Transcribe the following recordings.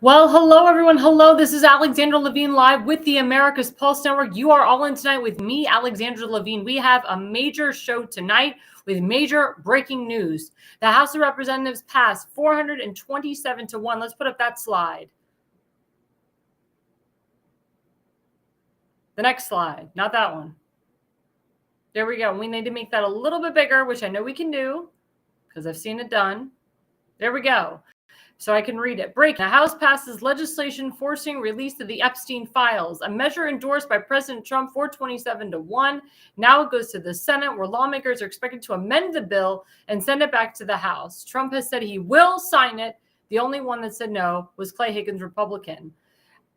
Well, hello, everyone. Hello, this is Alexandra Levine live with the America's Pulse Network. You are all in tonight with me, Alexandra Levine. We have a major show tonight with major breaking news. The House of Representatives passed 427 to 1. Let's put up that slide. The next slide, not that one. There we go. We need to make that a little bit bigger, which I know we can do because I've seen it done. There we go. So I can read it. Break. The House passes legislation forcing release of the Epstein files, a measure endorsed by President Trump 427 to 1. Now it goes to the Senate, where lawmakers are expected to amend the bill and send it back to the House. Trump has said he will sign it. The only one that said no was Clay Higgins, Republican.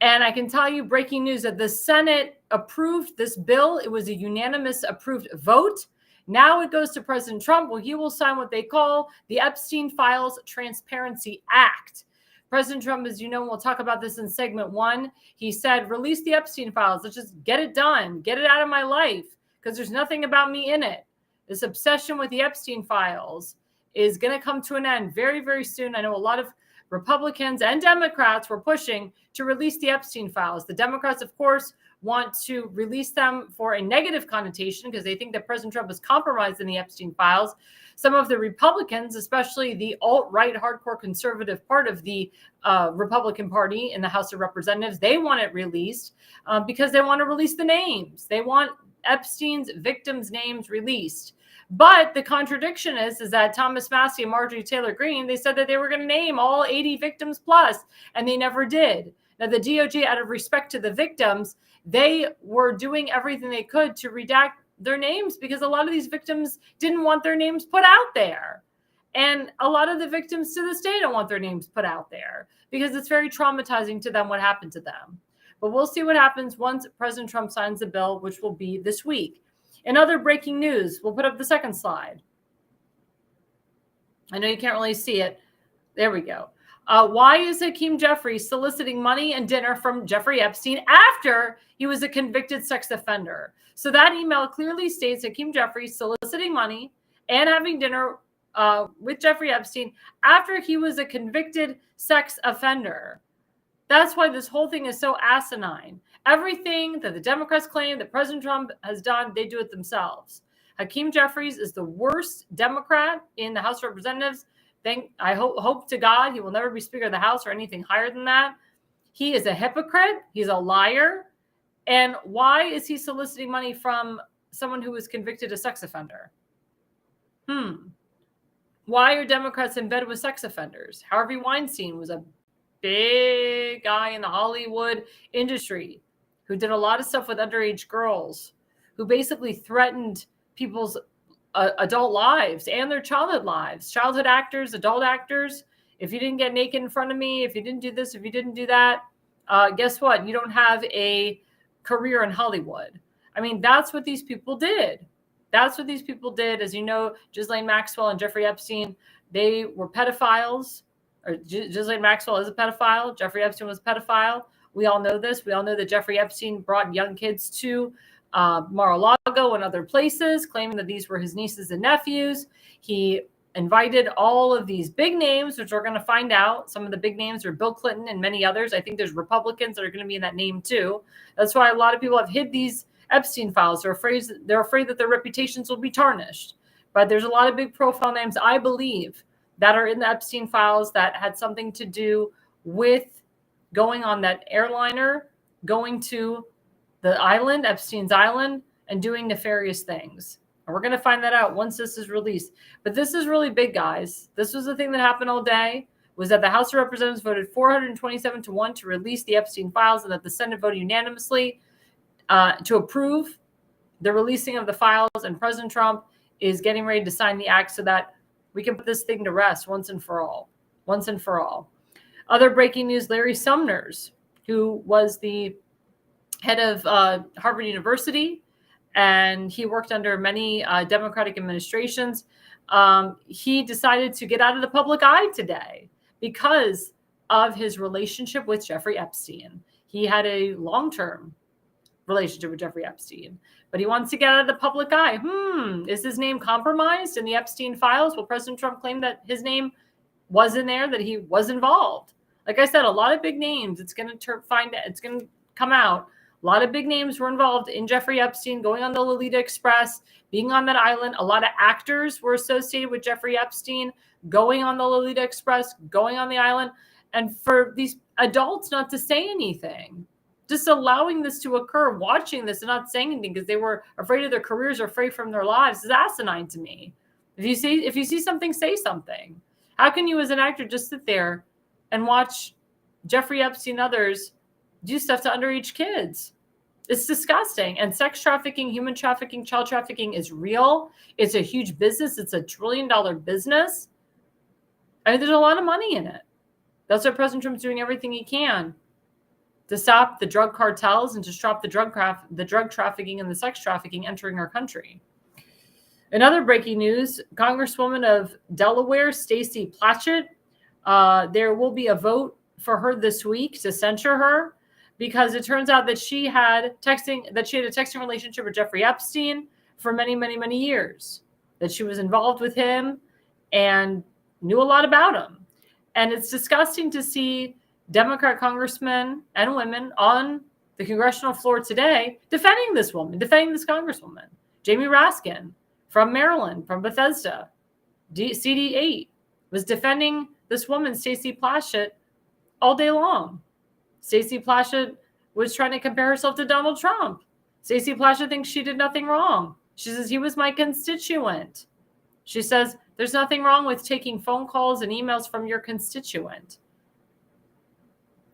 And I can tell you, breaking news, that the Senate approved this bill. It was a unanimous approved vote. Now it goes to President Trump. Well, he will sign what they call the Epstein Files Transparency Act. President Trump, as you know, we'll talk about this in segment 1. He said, release the Epstein files. Let's just get it done. Get it out of my life because there's nothing about me in it. This obsession with the Epstein files is going to come to an end very, very soon. I know a lot of Republicans and Democrats were pushing to release the Epstein files. The Democrats, of course, want to release them for a negative connotation because they think that President Trump is compromised in the Epstein files. Some of the Republicans, especially the alt-right hardcore conservative part of the Republican Party in the House of Representatives, they want it released because they want to release the names. They want Epstein's victims' names released. But the contradiction is that Thomas Massie and Marjorie Taylor Greene, they said that they were going to name all 80 victims plus, and they never did. Now, the DOJ, out of respect to the victims, they were doing everything they could to redact their names because a lot of these victims didn't want their names put out there. And a lot of the victims to this day don't want their names put out there because it's very traumatizing to them what happened to them. But we'll see what happens once President Trump signs the bill, which will be this week. In other breaking news, we'll put up the second slide. I know you can't really see it. There we go. Why is Hakeem Jeffries soliciting money and dinner from Jeffrey Epstein after he was a convicted sex offender? So that email clearly states Hakeem Jeffries soliciting money and having dinner with Jeffrey Epstein after he was a convicted sex offender. That's why this whole thing is so asinine. Everything that the Democrats claim that President Trump has done, they do it themselves. Hakeem Jeffries is the worst Democrat in the House of Representatives. I hope to God he will never be Speaker of the House or anything higher than that. He is a hypocrite. He's a liar. And why is he soliciting money from someone who was convicted a sex offender? Why are Democrats in bed with sex offenders? Harvey Weinstein was a big guy in the Hollywood industry who did a lot of stuff with underage girls, who basically threatened people's adult lives and their childhood lives. Childhood actors, adult actors. If you didn't get naked in front of me, if you didn't do this, if you didn't do that, guess what? You don't have a career in Hollywood. I mean, that's what these people did. That's what these people did. As you know, Ghislaine Maxwell and Jeffrey Epstein, they were pedophiles. Or Ghislaine Maxwell is a pedophile. Jeffrey Epstein was a pedophile. We all know this. We all know that Jeffrey Epstein brought young kids to Mar-a-Lago and other places, claiming that these were his nieces and nephews. He invited all of these big names, which we're going to find out. Some of the big names are Bill Clinton and many others. I think there's Republicans that are going to be in that name too. That's why a lot of people have hid these Epstein files. They're afraid that their reputations will be tarnished. But there's a lot of big profile names, I believe, that are in the Epstein files that had something to do with going on that airliner, going to the island, Epstein's Island, and doing nefarious things. And we're going to find that out once this is released. But this is really big, guys. This was the thing that happened all day, was that the House of Representatives voted 427 to 1 to release the Epstein files, and that the Senate voted unanimously to approve the releasing of the files. And President Trump is getting ready to sign the act so that we can put this thing to rest once and for all. Once and for all. Other breaking news, Larry Summers, who was the head of Harvard University, and he worked under many Democratic administrations. He decided to get out of the public eye today because of his relationship with Jeffrey Epstein. He had a long-term relationship with Jeffrey Epstein, but he wants to get out of the public eye. Is his name compromised in the Epstein files? Will President Trump claim that his name was in there, that he was involved? Like I said, a lot of big names. It's going to come out. A lot of big names were involved in Jeffrey Epstein going on the Lolita Express, being on that island. A lot of actors were associated with Jeffrey Epstein going on the Lolita Express, going on the island. And for these adults not to say anything, just allowing this to occur, watching this and not saying anything because they were afraid of their careers or afraid from their lives is asinine to me. If you see something, say something. How can you as an actor just sit there and watch Jeffrey Epstein and others do stuff to underage kids? It's disgusting. And sex trafficking, human trafficking, child trafficking is real. It's a huge business. It's $1 trillion business. I mean, there's a lot of money in it. That's why President Trump's doing everything he can to stop the drug cartels and to stop the drug trafficking and the sex trafficking entering our country. In other breaking news, Congresswoman of Delaware, Stacey Plaschett, there will be a vote for her this week to censure her because it turns out that she had a texting relationship with Jeffrey Epstein for many, many, many years, that she was involved with him and knew a lot about him. And it's disgusting to see Democrat congressmen and women on the congressional floor today defending this woman, defending this congresswoman. Jamie Raskin from Maryland, from Bethesda, CD8, was defending this woman, Stacey Plaschett, all day long. Stacey Plaschett was trying to compare herself to Donald Trump. Stacey Plaschett thinks she did nothing wrong. She says, he was my constituent. She says, there's nothing wrong with taking phone calls and emails from your constituent.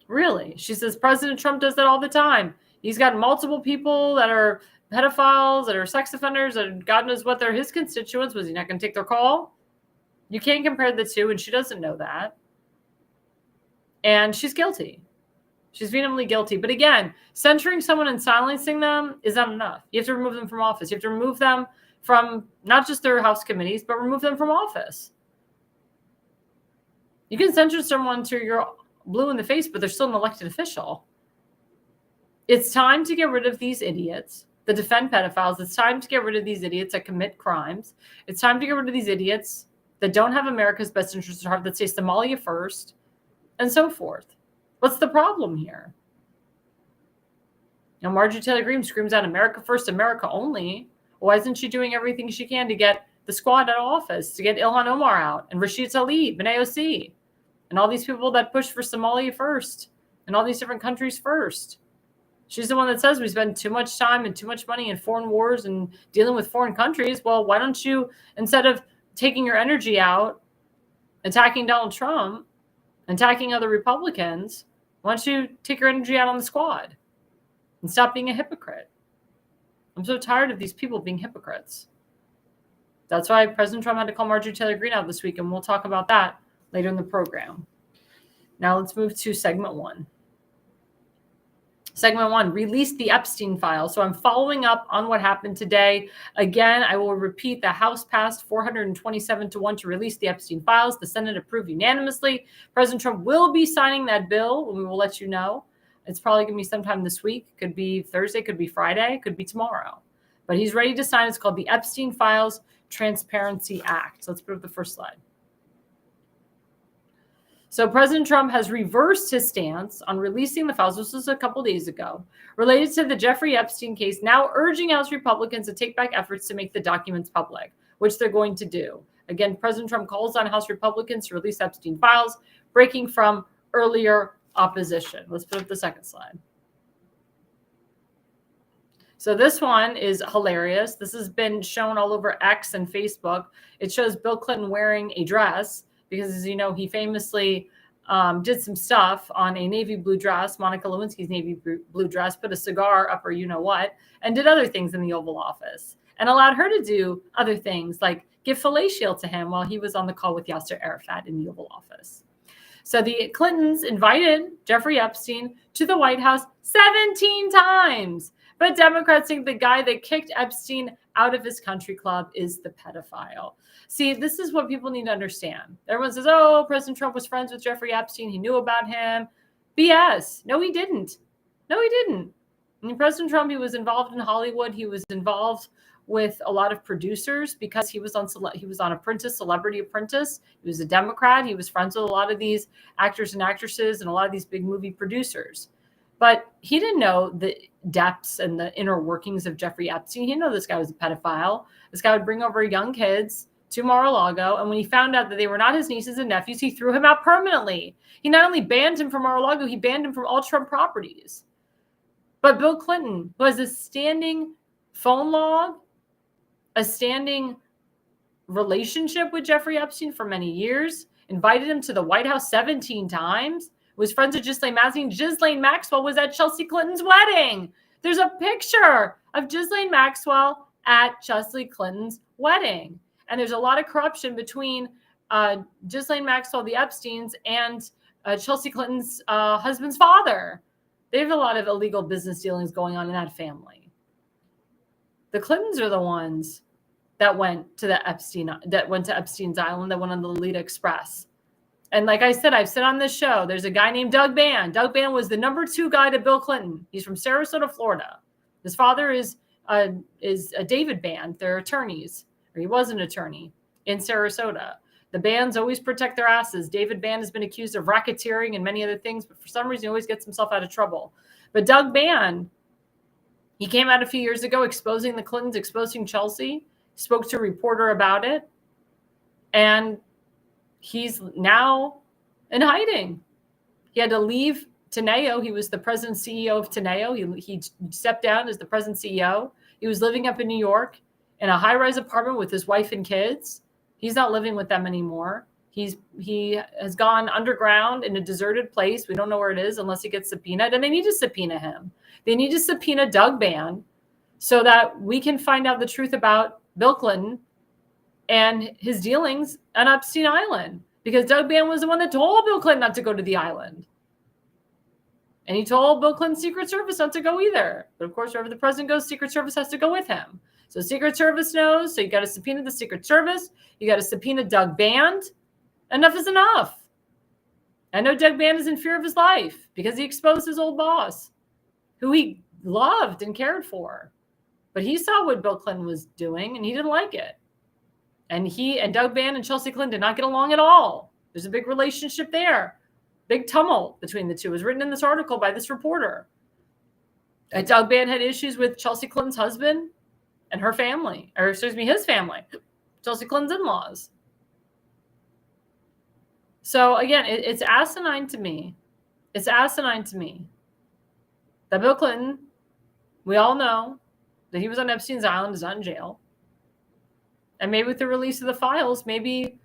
Really? She says, President Trump does that all the time. He's got multiple people that are pedophiles, that are sex offenders, and God knows what they're his constituents. Was he not going to take their call? You can't compare the two, and she doesn't know that. And she's guilty. She's vehemently guilty. But again, censoring someone and silencing them is not enough. You have to remove them from office. You have to remove them from not just their House committees, but remove them from office. You can censor someone till you're blue in the face, but they're still an elected official. It's time to get rid of these idiots that defend pedophiles. It's time to get rid of these idiots that commit crimes. It's time to get rid of these idiots that don't have America's best interests at heart, that say Somalia first, and so forth. What's the problem here? You know, Marjorie Taylor Greene screams out America first, America only. Why isn't she doing everything she can to get the squad out of office, to get Ilhan Omar out and Rashid Tlaib and AOC and all these people that push for Somalia first and all these different countries first? She's the one that says we spend too much time and too much money in foreign wars and dealing with foreign countries. Well, why don't you, instead of taking your energy out, attacking Donald Trump, attacking other Republicans, why don't you take your energy out on the squad and stop being a hypocrite? I'm so tired of these people being hypocrites. That's why President Trump had to call Marjorie Taylor Greene out this week, and we'll talk about that later in the program. Now let's move to segment one. Segment one, release the Epstein files. So I'm following up on what happened today. Again, I will repeat, the House passed 427-1 to release the Epstein files. The Senate approved unanimously. President Trump will be signing that bill, and we will let you know. It's probably going to be sometime this week. Could be Thursday, could be Friday, could be tomorrow. But he's ready to sign. It's called the Epstein Files Transparency Act. So let's put up the first slide. So President Trump has reversed his stance on releasing the files. This was a couple days ago, related to the Jeffrey Epstein case, now urging House Republicans to take back efforts to make the documents public, which they're going to do. Again, President Trump calls on House Republicans to release Epstein files, breaking from earlier opposition. Let's put up the second slide. So this one is hilarious. This has been shown all over X and Facebook. It shows Bill Clinton wearing a dress because, as you know, he famously did some stuff on a navy blue dress, Monica Lewinsky's navy blue dress, put a cigar up her you-know-what, and did other things in the Oval Office and allowed her to do other things like give fellatio to him while he was on the call with Yasser Arafat in the Oval Office. So the Clintons invited Jeffrey Epstein to the White House 17 times. But Democrats think the guy that kicked Epstein out of his country club is the pedophile. See, this is what people need to understand. Everyone says, oh, President Trump was friends with Jeffrey Epstein. He knew about him. BS. No, he didn't. No, he didn't. I mean, President Trump, he was involved in Hollywood. He was involved with a lot of producers because he was on Apprentice, Celebrity Apprentice. He was a Democrat. He was friends with a lot of these actors and actresses and a lot of these big movie producers. But he didn't know the depths and the inner workings of Jeffrey Epstein. He didn't know this guy was a pedophile. This guy would bring over young kids to Mar-a-Lago. And when he found out that they were not his nieces and nephews, he threw him out permanently. He not only banned him from Mar-a-Lago, he banned him from all Trump properties. But Bill Clinton, who has a standing phone log, a standing relationship with Jeffrey Epstein for many years, invited him to the White House 17 times, was friends with Ghislaine Maxwell. Ghislaine Maxwell was at Chelsea Clinton's wedding. There's a picture of Ghislaine Maxwell at Chelsea Clinton's wedding. And there's a lot of corruption between Ghislaine Maxwell, the Epsteins, and Chelsea Clinton's husband's father. They have a lot of illegal business dealings going on in that family. The Clintons are the ones that went to Epstein's Island, that went on the Lolita Express. And like I said, I've said on this show, there's a guy named Doug Bann. Doug Bann was the number 2 guy to Bill Clinton. He's from Sarasota, Florida. His father is David Bann. They're attorneys, or he was an attorney in Sarasota. The Banns always protect their asses. David Bann has been accused of racketeering and many other things, but for some reason he always gets himself out of trouble. But Doug Bann, he came out a few years ago exposing the Clintons, exposing Chelsea, spoke to a reporter about it, and he's now in hiding. He had to leave Teneo. He was the president CEO of Teneo. He stepped down as the president CEO. He was living up in New York in a high-rise apartment with his wife and kids. He's not living with them anymore. He has gone underground in a deserted place. We don't know where it is unless he gets subpoenaed. And they need to subpoena him. They need to subpoena Doug Bann so that we can find out the truth about Bill Clinton and his dealings on Epstein Island. Because Doug Bann was the one that told Bill Clinton not to go to the island. And he told Bill Clinton's Secret Service not to go either. But of course, wherever the president goes, Secret Service has to go with him. So Secret Service knows. So you got to subpoena the Secret Service. You got to subpoena Doug Bann. Enough is enough. I know Doug Bann is in fear of his life because he exposed his old boss, who he loved and cared for. But he saw what Bill Clinton was doing, and he didn't like it. And he and Doug Bann and Chelsea Clinton did not get along at all. There's a big relationship there. Big tumult between the two. It was written in this article by this reporter. And Doug Bann had issues with Chelsea Clinton's husband and her family, or excuse me, his family, Chelsea Clinton's in-laws. So again, it's asinine to me. It's asinine to me that Bill Clinton, we all know that he was on Epstein's Island, is not in jail. And maybe with the release of the files, maybe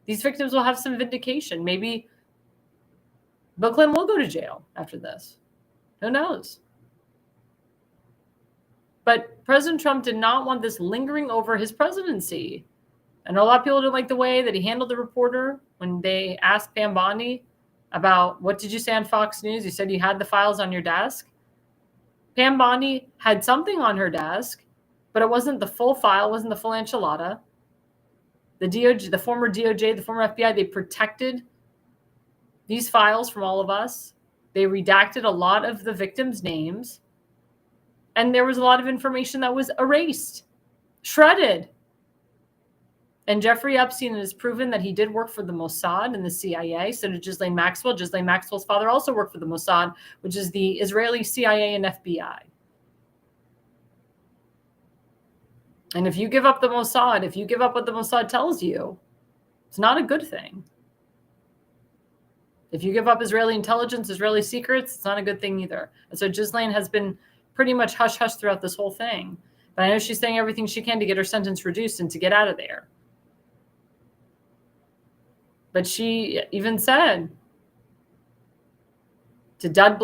these victims will have some vindication. Maybe Bill Clinton will go to jail after this. Who knows? But President Trump did not want this lingering over his presidency. And a lot of people didn't like the way that he handled the reporter when they asked Pam Bondi about, what did you say on Fox News? You said you had the files on your desk. Pam Bondi had something on her desk, but it wasn't the full file, wasn't the full enchilada. The DOJ, the former DOJ, the former FBI, they protected these files from all of us. They redacted a lot of the victims' names. And there was a lot of information that was erased, shredded. And Jeffrey Epstein has proven that he did work for the Mossad and the CIA. So did Ghislaine Maxwell. Ghislaine Maxwell's father also worked for the Mossad, which is the Israeli CIA and FBI. And if you give up the Mossad, if you give up what the Mossad tells you, it's not a good thing. If you give up Israeli intelligence, Israeli secrets, it's not a good thing either. And so Ghislaine has been pretty much hush-hush throughout this whole thing. But I know she's saying everything she can to get her sentence reduced and to get out of there. But she even said to Todd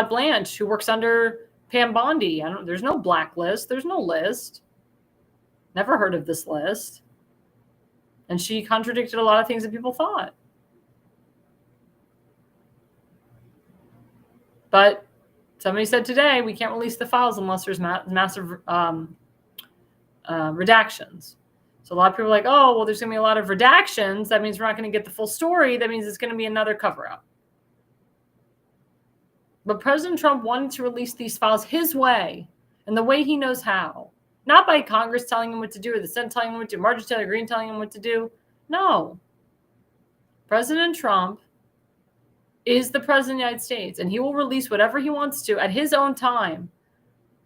Blanche, who works under Pam Bondi, there's no blacklist. There's no list. Never heard of this list. And she contradicted a lot of things that people thought. But somebody said today, we can't release the files unless there's massive redactions. So a lot of people are like, oh, well, there's going to be a lot of redactions. That means we're not going to get the full story. That means it's going to be another cover-up. But President Trump wanted to release these files his way and the way he knows how. Not by Congress telling him what to do or the Senate telling him what to do, Marjorie Taylor Greene telling him what to do. No. President Trump is the president of the United States, and he will release whatever he wants to at his own time.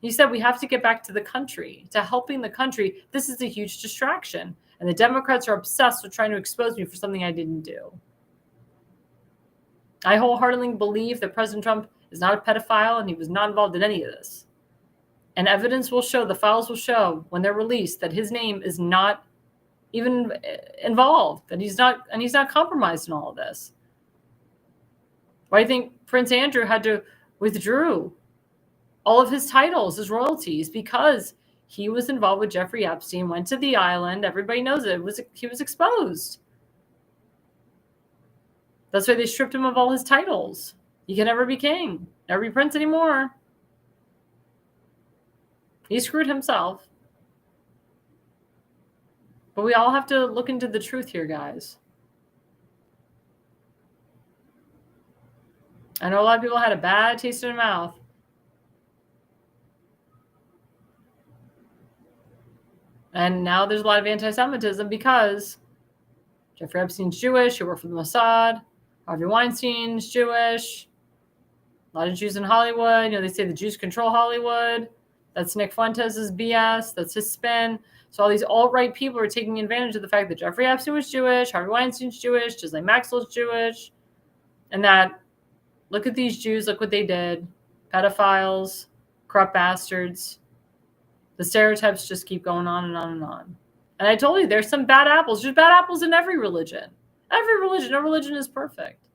He said we have to get back to the country, to helping the country. This is a huge distraction. And the Democrats are obsessed with trying to expose me for something I didn't do. I wholeheartedly believe that President Trump is not a pedophile and he was not involved in any of this. And evidence will show, the files will show when they're released, that his name is not even involved, that he's not compromised in all of this. Why do you think Prince Andrew had to withdrew all of his titles, his royalties, because he was involved with Jeffrey Epstein, went to the island. Everybody knows it. He was exposed. That's why they stripped him of all his titles. He can never be king, never be prince anymore. He screwed himself. But we all have to look into the truth here, guys. I know a lot of people had a bad taste in their mouth. And now there's a lot of anti-Semitism because Jeffrey Epstein's Jewish. He worked for the Mossad. Harvey Weinstein's Jewish. A lot of Jews in Hollywood. They say the Jews control Hollywood. That's Nick Fuentes' BS. That's his spin. So all these alt-right people are taking advantage of the fact that Jeffrey Epstein was Jewish, Harvey Weinstein's Jewish, Ghislaine Maxwell's Jewish, and that, look at these Jews, look what they did. Pedophiles, corrupt bastards. The stereotypes just keep going on and on and on. And I told you, there's some bad apples. There's bad apples in every religion. Every religion. No religion is perfect.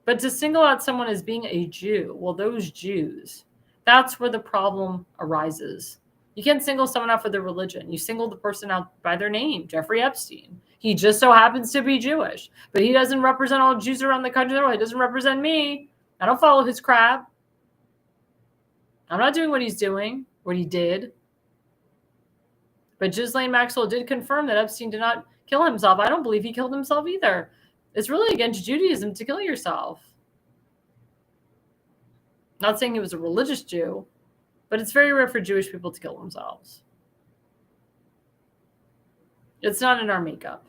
But to single out someone as being a Jew, well, those Jews, that's where the problem arises. You can't single someone out for their religion. You single the person out by their name, Jeffrey Epstein. He just so happens to be Jewish, but he doesn't represent all Jews around the country. He doesn't represent me. I don't follow his crap. I'm not doing what he's doing, what he did. But Ghislaine Maxwell did confirm that Epstein did not kill himself. I don't believe he killed himself either. It's really against Judaism to kill yourself. Not saying he was a religious Jew, but it's very rare for Jewish people to kill themselves. It's not in our makeup.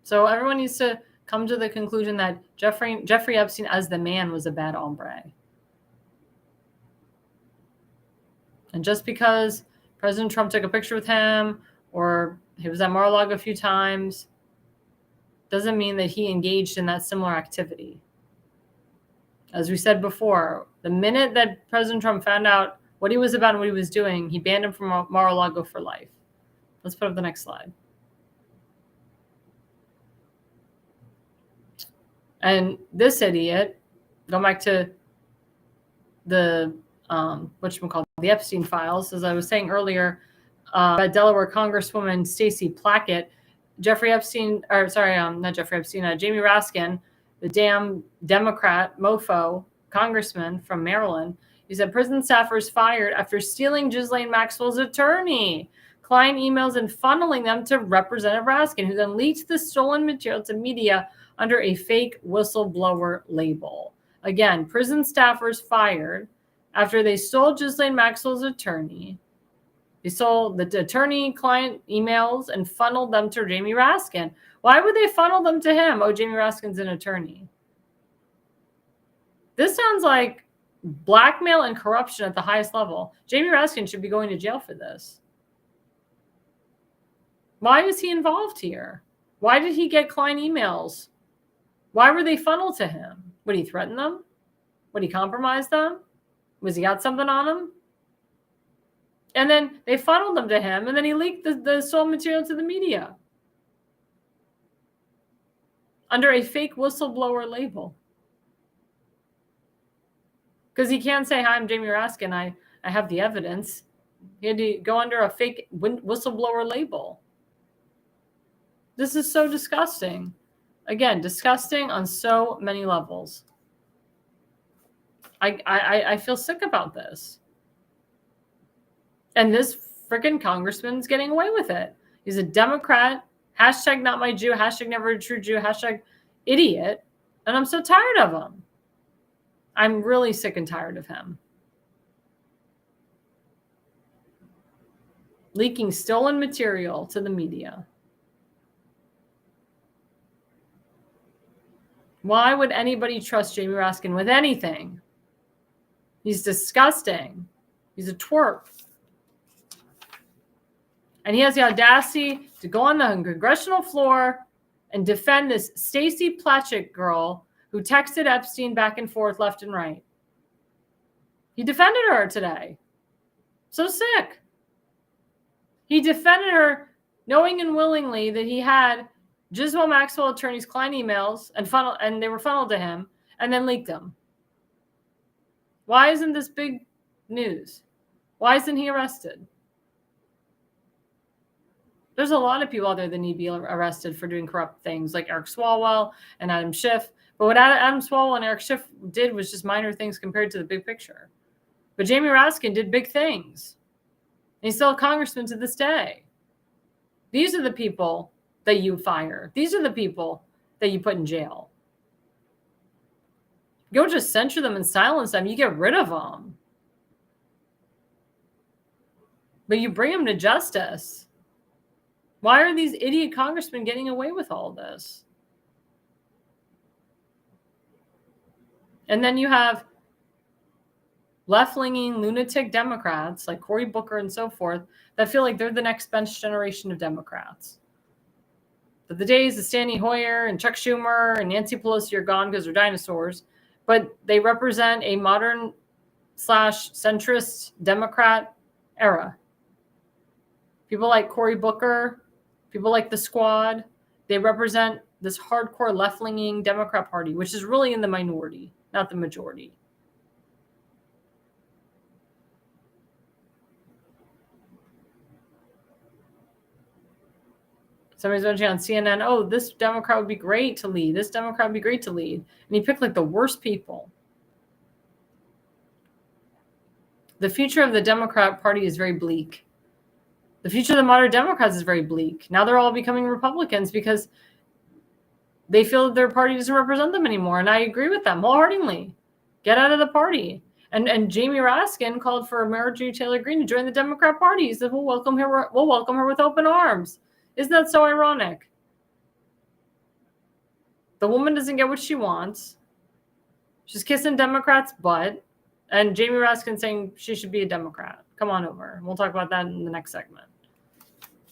So everyone needs to come to the conclusion that Jeffrey Epstein as the man was a bad hombre. And just because President Trump took a picture with him or he was at Mar-a-Lago a few times doesn't mean that he engaged in that similar activity. As we said before, the minute that President Trump found out what he was about and what he was doing, he banned him from Mar-a-Lago for life. Let's put up the next slide. And this idiot, going back to the the Epstein files, as I was saying earlier, Delaware Congresswoman Stacey Plackett, Jamie Raskin, the damn Democrat mofo congressman from Maryland, he said prison staffers fired after stealing Ghislaine Maxwell's attorney client emails and funneling them to Representative Raskin, who then leaked the stolen material to media under a fake whistleblower label. Again, prison staffers fired after they stole Ghislaine Maxwell's attorney. They stole the attorney-client emails and funneled them to Jamie Raskin. Why would they funnel them to him? Oh, Jamie Raskin's an attorney. This sounds like blackmail and corruption at the highest level. Jamie Raskin should be going to jail for this. Why is he involved here? Why did he get client emails? Why were they funneled to him? Would he threaten them? Would he compromise them? Was he got something on him? And then they funneled them to him, and then he leaked the stolen material to the media under a fake whistleblower label. Because he can't say, hi, I'm Jamie Raskin, I have the evidence. He had to go under a fake whistleblower label. This is so disgusting. Again, disgusting on so many levels. I feel sick about this. And this freaking congressman's getting away with it. He's a Democrat. Hashtag not my Jew. Hashtag never a true Jew. Hashtag idiot. And I'm so tired of him. I'm really sick and tired of him. Leaking stolen material to the media. Why would anybody trust Jamie Raskin with anything? He's disgusting. He's a twerp. And he has the audacity to go on the congressional floor and defend this Stacey Platchett girl who texted Epstein back and forth left and right. He defended her today. So sick. He defended her knowing and willingly that he had Ghislaine Maxwell attorney's client emails and they were funneled to him and then leaked them. Why isn't this big news? Why isn't he arrested? There's a lot of people out there that need to be arrested for doing corrupt things, like Eric Swalwell and Adam Schiff. But what Adam Swalwell and Eric Schiff did was just minor things compared to the big picture. But Jamie Raskin did big things. And he's still a congressman to this day. These are the people that you fire. These are the people that you put in jail. You don't just censure them and silence them. You get rid of them. But you bring them to justice. Why are these idiot congressmen getting away with all this? And then you have left-leaning lunatic Democrats like Cory Booker and so forth that feel like they're the next bench generation of Democrats. But the days of Steny Hoyer and Chuck Schumer and Nancy Pelosi are gone because they're dinosaurs, but they represent a modern / centrist Democrat era. People like Cory Booker, people like the Squad, they represent this hardcore left-leaning Democrat Party, which is really in the minority, not the majority. Somebody's mentioning on CNN, oh, this Democrat would be great to lead. This Democrat would be great to lead. And he picked like the worst people. The future of the Democrat Party is very bleak. The future of the modern Democrats is very bleak. Now they're all becoming Republicans because they feel that their party doesn't represent them anymore. And I agree with them wholeheartedly. Get out of the party. And Jamie Raskin called for Majorie Taylor Greene to join the Democrat Party. He said, we'll welcome her with open arms. Isn't that so ironic? The woman doesn't get what she wants. She's kissing Democrats' butt. And Jamie Raskin saying she should be a Democrat. Come on over. We'll talk about that in the next segment.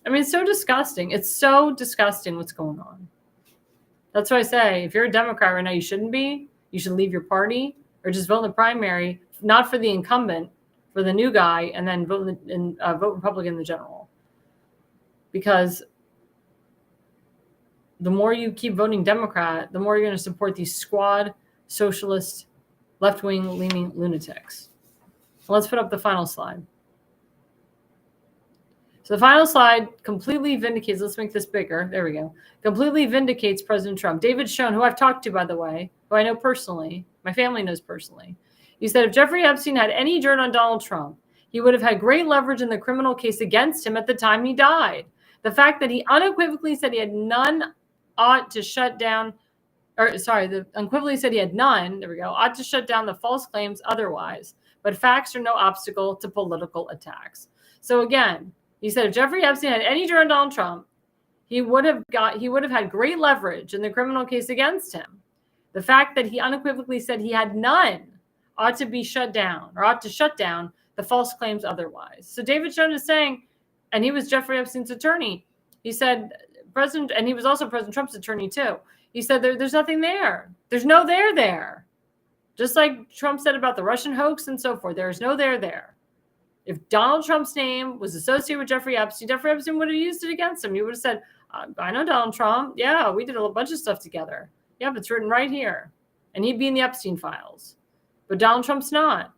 I mean, it's so disgusting. It's so disgusting what's going on. That's why I say, if you're a Democrat right now, you shouldn't be. You should leave your party or just vote in the primary, not for the incumbent, for the new guy, and then vote Republican in the general. Because the more you keep voting Democrat, the more you're going to support these squad, socialist, left-wing leaning lunatics. So let's put up the final slide. So the final slide completely vindicates, let's make this bigger. There we go. Completely vindicates President Trump. David Schoen, who I've talked to, by the way, who I know personally, my family knows personally. He said if Jeffrey Epstein had any dirt on Donald Trump, he would have had great leverage in the criminal case against him at the time he died. The fact that he unequivocally said he had none ought to shut down, unequivocally said he had none, there we go, ought to shut down the false claims otherwise. But facts are no obstacle to political attacks. So again, he said if Jeffrey Epstein had any dirt on Donald Trump, he would have had great leverage in the criminal case against him. The fact that he unequivocally said he had none ought to shut down the false claims otherwise. So David Schoen is saying, and he was Jeffrey Epstein's attorney. He said, and he was also President Trump's attorney too. He said there's nothing there. There's no there. Just like Trump said about the Russian hoax and so forth, there is no there. If Donald Trump's name was associated with Jeffrey Epstein would have used it against him. He would have said, I know Donald Trump. Yeah, we did a bunch of stuff together. Yep, it's written right here. And he'd be in the Epstein files. But Donald Trump's not.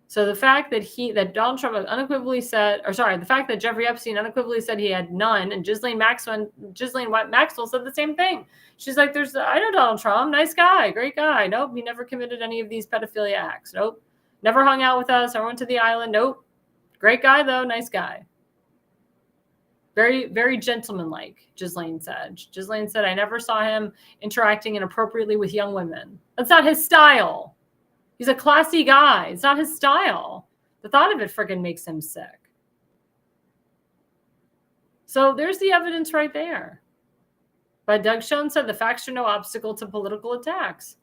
So the fact that Donald Trump unequivocally said, the fact that Jeffrey Epstein unequivocally said he had none, and Ghislaine Maxwell said the same thing. She's like, I know Donald Trump, nice guy, great guy. Nope, he never committed any of these pedophilia acts. Nope, never hung out with us. I went to the island. Nope, great guy though, nice guy. Very, very gentlemanlike, Ghislaine said. Ghislaine said, I never saw him interacting inappropriately with young women. That's not his style. He's a classy guy. It's not his style. The thought of it freaking makes him sick. So there's the evidence right there. But Doug Schoen said the facts are no obstacle to political attacks.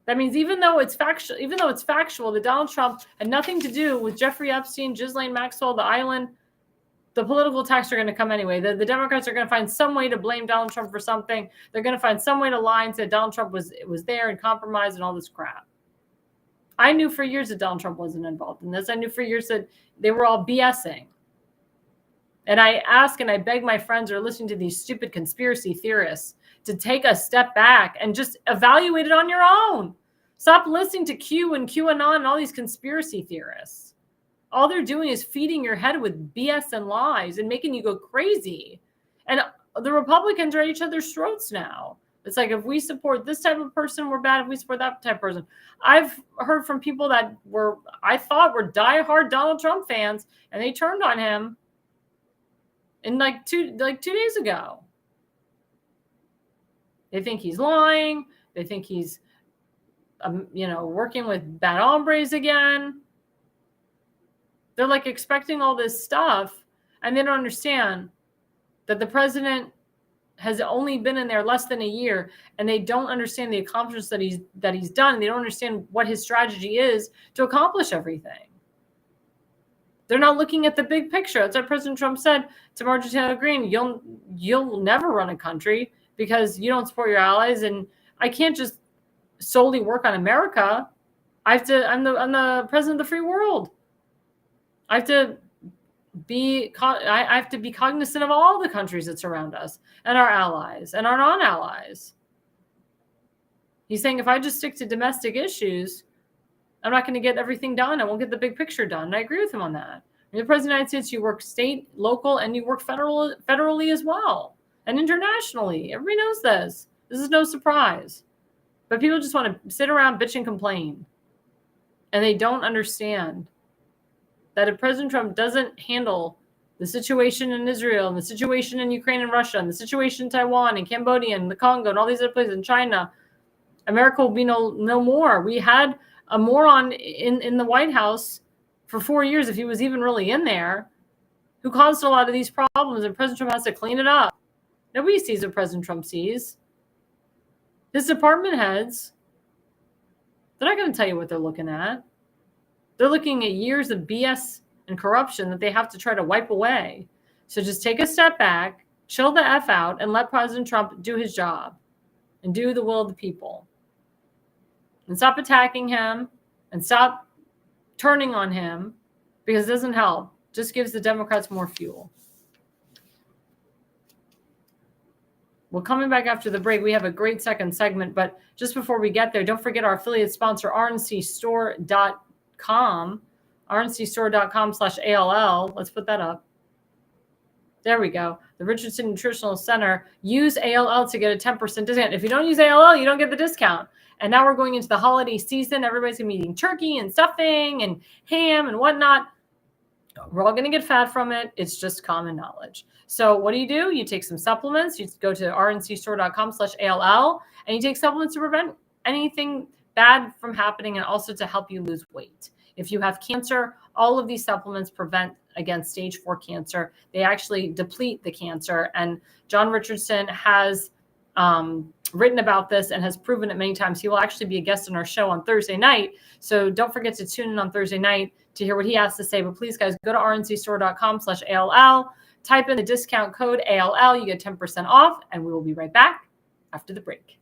That means even though it's factual that Donald Trump had nothing to do with Jeffrey Epstein, Ghislaine Maxwell, the island, the political attacks are going to come anyway. The Democrats are going to find some way to blame Donald Trump for something. They're going to find some way to lie and say Donald Trump was there and compromised and all this crap. I knew for years that Donald Trump wasn't involved in this. I knew for years that they were all BSing. And I ask and I beg my friends who are listening to these stupid conspiracy theorists to take a step back and just evaluate it on your own. Stop listening to Q and QAnon and all these conspiracy theorists. All they're doing is feeding your head with BS and lies and making you go crazy. And the Republicans are at each other's throats now. It's like, if we support this type of person, we're bad. If we support that type of person. I've heard from people that I thought were diehard Donald Trump fans, and they turned on him in like 2 days ago. They think he's lying. They think he's, working with bad hombres again. They're like expecting all this stuff, and they don't understand that the president has only been in there less than a year, and they don't understand the accomplishments that he's done. They don't understand what his strategy is to accomplish everything. They're not looking at the big picture. That's what President Trump said to Majorie Greene. You'll never run a country because you don't support your allies, and I can't just solely work on America. I'm the president of the free world. I have to be cognizant of all the countries that surround us and our allies and our non-allies. He's saying if I just stick to domestic issues, I'm not going to get everything done. I won't get the big picture done. And I agree with him on that. When you're the president of the United States, you work state, local, and you work federally as well, and internationally. Everybody knows this. This is no surprise. But people just want to sit around, bitch, and complain. And they don't understand that if President Trump doesn't handle the situation in Israel and the situation in Ukraine and Russia and the situation in Taiwan and Cambodia and the Congo and all these other places in China, America will be no more. We had a moron in the White House for 4 years, if he was even really in there, who caused a lot of these problems, and President Trump has to clean it up. Nobody sees what President Trump sees. His department heads, they're not going to tell you what they're looking at. They're looking at years of BS and corruption that they have to try to wipe away. So just take a step back, chill the F out, and let President Trump do his job and do the will of the people. And stop attacking him and stop turning on him, because it doesn't help. Just gives the Democrats more fuel. Well, coming back after the break, we have a great second segment. But just before we get there, don't forget our affiliate sponsor, rncstore.com. rncstore.com/ALL. Let's put that up. There we go. The Richardson Nutritional Center. Use ALL to get a 10% discount. If you don't use ALL, you don't get the discount. And now we're going into the holiday season. Everybody's going to be eating turkey and stuffing and ham and whatnot. We're all going to get fat from it. It's just common knowledge. So what do? You take some supplements. You go to rncstore.com/ALL, and you take supplements to prevent anything bad from happening and also to help you lose weight. If you have cancer, all of these supplements prevent against stage 4 cancer. They actually deplete the cancer. And John Richardson has written about this and has proven it many times. He will actually be a guest on our show on Thursday night. So don't forget to tune in on Thursday night to hear what he has to say. But please, guys, go to rncstore.com/ALL. Type in the discount code ALL. You get 10% off, and we will be right back after the break.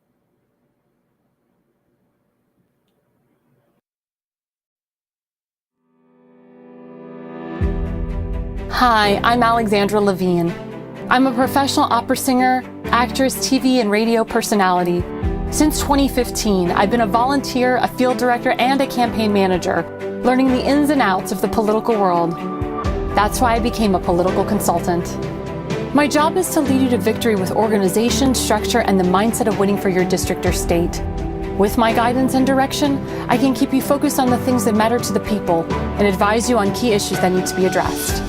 Hi, I'm Alexandra Levine. I'm a professional opera singer, actress, TV, and radio personality. Since 2015, I've been a volunteer, a field director, and a campaign manager, learning the ins and outs of the political world. That's why I became a political consultant. My job is to lead you to victory with organization, structure, and the mindset of winning for your district or state. With my guidance and direction, I can keep you focused on the things that matter to the people and advise you on key issues that need to be addressed.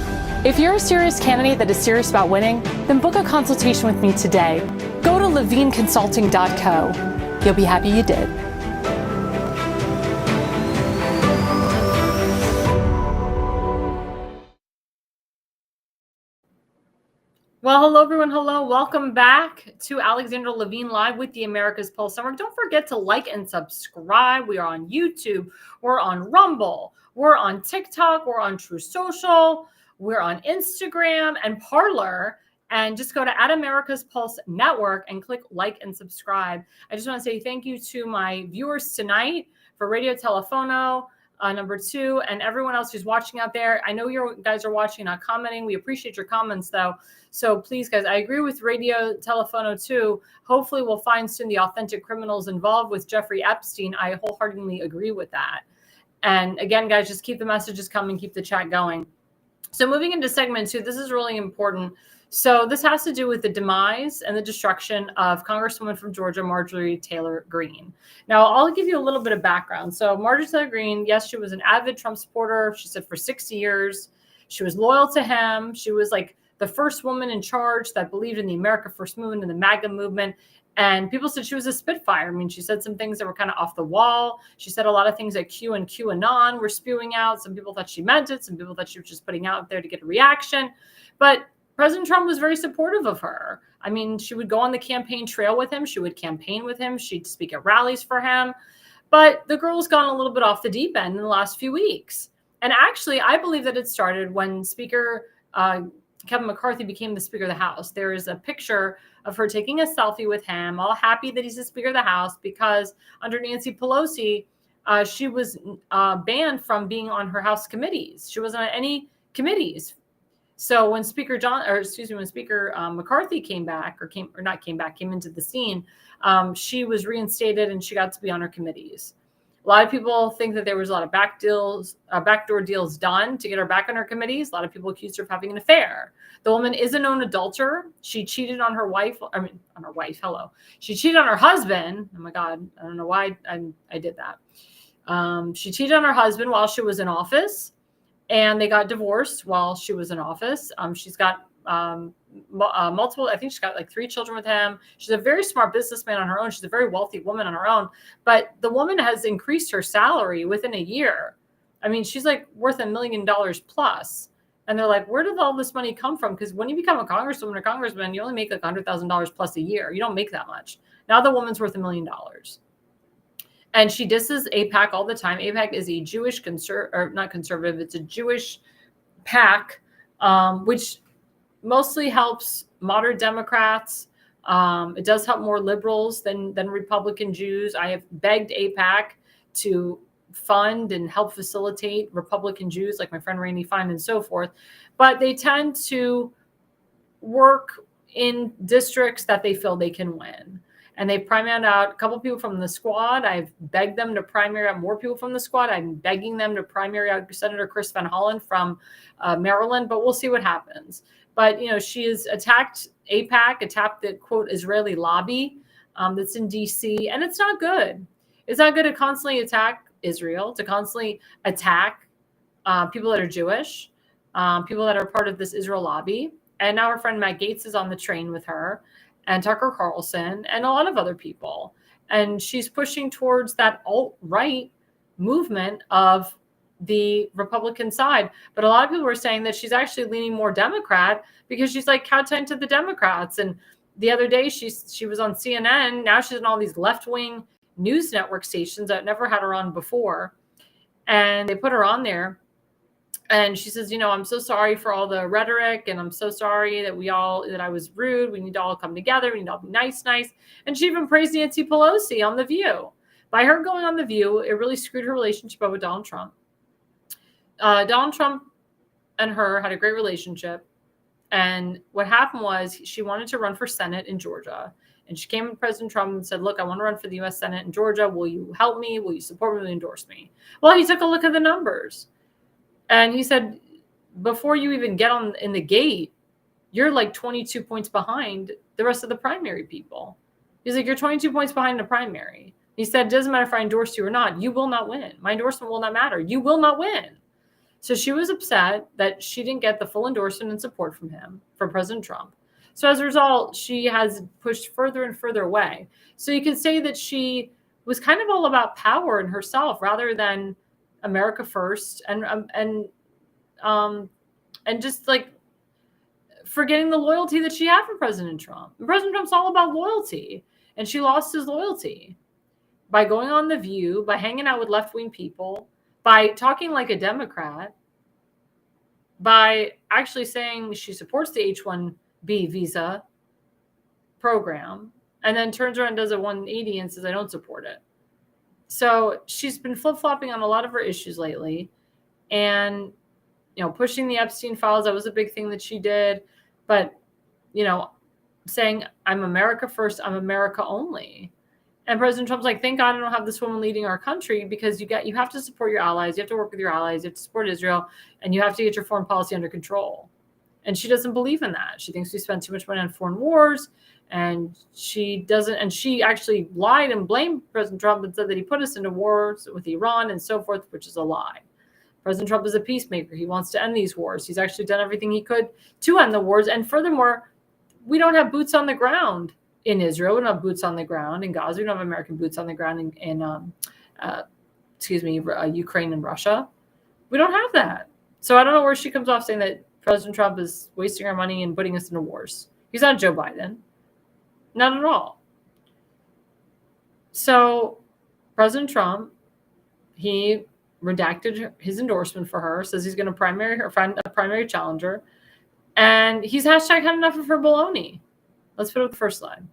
If you're a serious candidate that is serious about winning, then book a consultation with me today. Go to levineconsulting.co. You'll be happy you did. Well, hello, everyone. Hello. Welcome back to Alexandra Levine Live with the America's Pulse Network. Don't forget to like and subscribe. We are on YouTube. We're on Rumble. We're on TikTok. We're on True Social. We're on Instagram and Parler. And just go to @America's Pulse Network and click like and subscribe. I just want to say thank you to my viewers tonight for Radio Telefono. Number 2, and everyone else who's watching out there. I know you guys are watching, not commenting. We appreciate your comments, though. So please, guys, I agree with Radio Telefono, too. Hopefully, we'll find soon the authentic criminals involved with Jeffrey Epstein. I wholeheartedly agree with that. And again, guys, just keep the messages coming, keep the chat going. So moving into segment 2, this is really important. So this has to do with the demise and the destruction of Congresswoman from Georgia, Majorie Taylor Greene. Now, I'll give you a little bit of background. So Marjorie Taylor Greene, yes, she was an avid Trump supporter. She said for 6 years. She was loyal to him. She was like the first woman in charge that believed in the America First movement and the MAGA movement. And people said she was a spitfire. I mean, she said some things that were kind of off the wall. She said a lot of things that Q and QAnon were spewing out. Some people thought she meant it. Some people thought she was just putting out there to get a reaction. But President Trump was very supportive of her. I mean, she would go on the campaign trail with him. She would campaign with him. She'd speak at rallies for him. But the girl's gone a little bit off the deep end in the last few weeks. And actually, I believe that it started when Speaker Kevin McCarthy became the Speaker of the House. There is a picture of her taking a selfie with him, all happy that he's the Speaker of the House, because under Nancy Pelosi, she was banned from being on her House committees. She wasn't on any committees. So when Speaker McCarthy came into the scene, she was reinstated and she got to be on her committees. A lot of people think that there was a lot of backdoor deals done to get her back on her committees. A lot of people accused her of having an affair. The woman is a known adulterer. She cheated on her wife. She cheated on her husband. Oh my God. I don't know why I did that. She cheated on her husband while she was in office. And they got divorced while she was in office. She's got multiple, I think she's got like 3 children with him. She's a very smart businessman on her own. She's a very wealthy woman on her own. But the woman has increased her salary within a year. I mean, she's like worth $1 million plus. And they're like, where did all this money come from? Because when you become a congresswoman or congressman, you only make like $100,000 plus a year. You don't make that much. Now the woman's worth $1 million. And she disses AIPAC all the time. AIPAC is a Jewish not conservative. It's a Jewish PAC, which mostly helps moderate Democrats. It does help more liberals than Republican Jews. I have begged AIPAC to fund and help facilitate Republican Jews, like my friend Rainey Fine and so forth. But they tend to work in districts that they feel they can win. And they primaried out a couple people from the squad. I've begged them to primary out more people from the squad. I'm begging them to primary out Senator Chris Van Hollen from Maryland, but we'll see what happens. But, she has attacked AIPAC, attacked the, quote, Israeli lobby that's in D.C., and it's not good. It's not good to constantly attack Israel, to constantly attack people that are Jewish, people that are part of this Israel lobby. And now her friend Matt Gaetz is on the train with her, and Tucker Carlson, and a lot of other people. And she's pushing towards that alt-right movement of the Republican side. But a lot of people are saying that she's actually leaning more Democrat because she's like kowtowing to the Democrats. And the other day she was on CNN. Now she's on all these left-wing news network stations that never had her on before. And they put her on there. And she says, I'm so sorry for all the rhetoric, and I'm so sorry that I was rude. We need to all come together. We need to all be nice. And she even praised Nancy Pelosi on The View. By her going on The View, it really screwed her relationship up with Donald Trump. Donald Trump and her had a great relationship. And what happened was she wanted to run for Senate in Georgia. And she came to President Trump and said, look, I want to run for the U.S. Senate in Georgia. Will you help me? Will you support me? Will you endorse me? Well, he took a look at the numbers. And he said, before you even get in the gate, you're like 22 points behind the rest of the primary people. He's like, you're 22 points behind the primary. He said, it doesn't matter if I endorse you or not. You will not win. My endorsement will not matter. You will not win. So she was upset that she didn't get the full endorsement and support from President Trump. So as a result, she has pushed further and further away. So you can say that she was kind of all about power and herself rather than America first, and just like forgetting the loyalty that she had for President Trump. And President Trump's all about loyalty, and she lost his loyalty by going on The View, by hanging out with left-wing people, by talking like a Democrat, by actually saying she supports the H-1B visa program, and then turns around and does a 180 and says, I don't support it. So she's been flip-flopping on a lot of her issues lately. And, pushing the Epstein files, that was a big thing that she did. But, saying, I'm America first, I'm America only. And President Trump's like, thank God I don't have this woman leading our country, because you have to support your allies. You have to work with your allies. You have to support Israel, and you have to get your foreign policy under control. And she doesn't believe in that. She thinks we spend too much money on foreign wars. And she doesn't. And she actually lied and blamed President Trump and said that he put us into wars with Iran and so forth, which is a lie. President Trump is a peacemaker. He wants to end these wars. He's actually done everything he could to end the wars. And furthermore, we don't have boots on the ground in Israel. We don't have boots on the ground in Gaza. We don't have American boots on the ground in Ukraine and Russia. We don't have that. So I don't know where she comes off saying that President Trump is wasting our money and putting us into wars. He's not Joe Biden. Not at all. So President Trump, he redacted his endorsement for her, says he's going to primary her, find a primary challenger. And he's hashtag had enough of her baloney. Let's put up the first slide.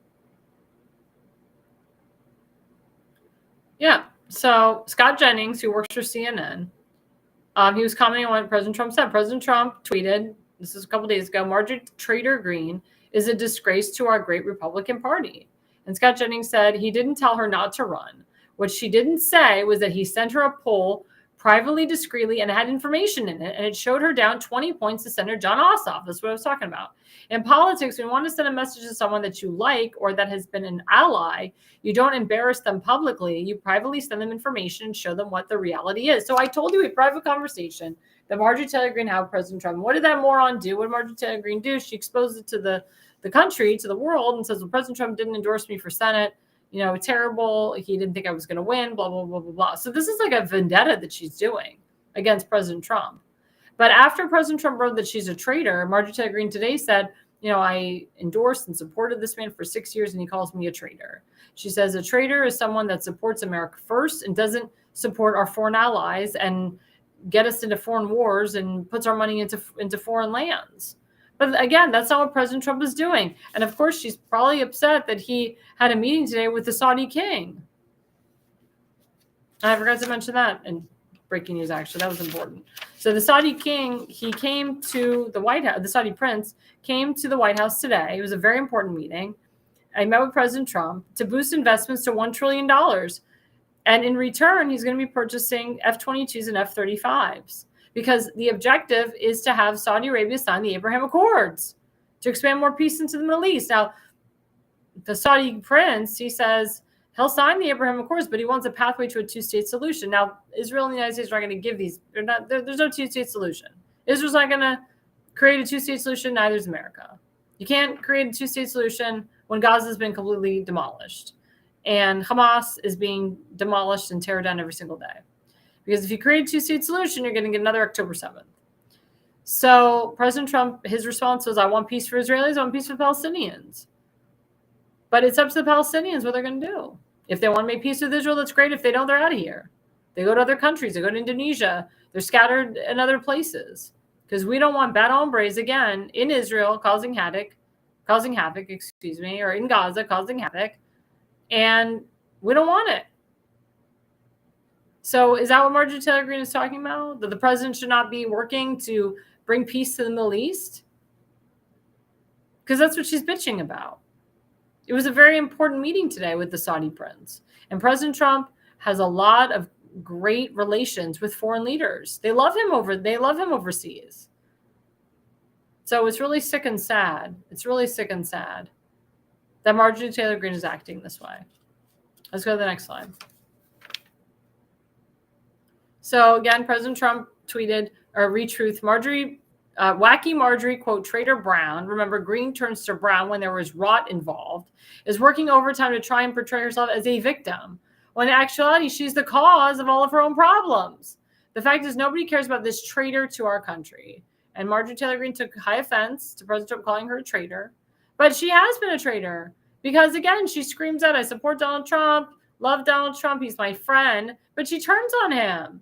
Yeah. So Scott Jennings, who works for CNN, he was commenting on what President Trump said. President Trump tweeted, this is a couple days ago, Marjorie Traitor Greene is a disgrace to our great Republican Party. And Scott Jennings said he didn't tell her not to run. What she didn't say was that he sent her a poll privately, discreetly, and had information in it, and it showed her down 20 points to Senator John Ossoff. That's what I was talking about. In politics, when you want to send a message to someone that you like or that has been an ally, you don't embarrass them publicly. You privately send them information and show them what the reality is. So I told you a private conversation that Marjorie Taylor Greene had with President Trump. What did that moron do? What did Marjorie Taylor Greene do? She exposed it to the country, to the world, and says, well, President Trump didn't endorse me for Senate. Terrible. He didn't think I was going to win, blah, blah, blah, blah, blah. So this is like a vendetta that she's doing against President Trump. But after President Trump wrote that she's a traitor, Marjorie Taylor Greene today said, I endorsed and supported this man for 6 years, and he calls me a traitor. She says a traitor is someone that supports America first and doesn't support our foreign allies and get us into foreign wars and puts our money into foreign lands. But again, that's not what President Trump is doing. And of course, she's probably upset that he had a meeting today with the Saudi king. I forgot to mention that in breaking news, actually. That was important. So the Saudi king, he came to the White House, the Saudi prince came to the White House today. It was a very important meeting. I met with President Trump to boost investments to $1 trillion. And in return, he's going to be purchasing F-22s and F-35s. Because the objective is to have Saudi Arabia sign the Abraham Accords to expand more peace into the Middle East. Now, the Saudi prince, he says he'll sign the Abraham Accords, but he wants a pathway to a two-state solution. Now, Israel and the United States are not going to give these. There's no two-state solution. Israel's not going to create a two-state solution. Neither is America. You can't create a two-state solution when Gaza has been completely demolished and Hamas is being demolished and tear down every single day. Because if you create a two-state solution, you're going to get another October 7th. So President Trump, his response was, I want peace for Israelis, I want peace for Palestinians. But it's up to the Palestinians what they're going to do. If they want to make peace with Israel, that's great. If they don't, they're out of here. They go to other countries. They go to Indonesia. They're scattered in other places. Because we don't want bad hombres, again, in Israel causing havoc, or in Gaza causing havoc. And we don't want it. So is that what Marjorie Taylor Greene is talking about? That the president should not be working to bring peace to the Middle East? Because that's what she's bitching about. It was a very important meeting today with the Saudi prince. And President Trump has a lot of great relations with foreign leaders. They love him overseas. So it's really sick and sad. That Marjorie Taylor Greene is acting this way. Let's go to the next slide. So again, President Trump tweeted, or retruth. Majorie, wacky Majorie, quote, Trader Brown, remember Greene turns to Brown when there was rot involved, is working overtime to try and portray herself as a victim, when in actuality, she's the cause of all of her own problems. The fact is nobody cares about this traitor to our country. And Marjorie Taylor Greene took high offense to President Trump calling her a traitor. But she has been a traitor because, again, she screams out, I support Donald Trump, love Donald Trump, he's my friend. But she turns on him.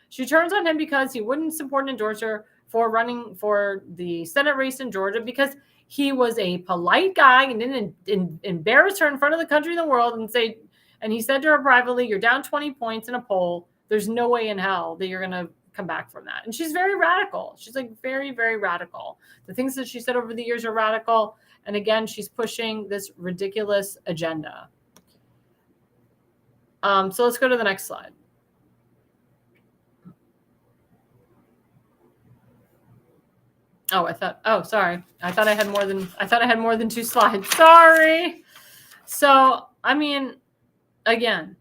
She turns on him because he wouldn't support and endorse her for running for the Senate race in Georgia because he was a polite guy and didn't embarrass her in front of the country and the world and he said to her privately, you're down 20 points in a poll. There's no way in hell that you're going to come back from that. And she's very radical. She's like very, very radical. The things that she said over the years are radical. And again, she's pushing this ridiculous agenda. So let's go to the next slide. Sorry. I thought I had more than 2 slides. Sorry. So, I mean, again,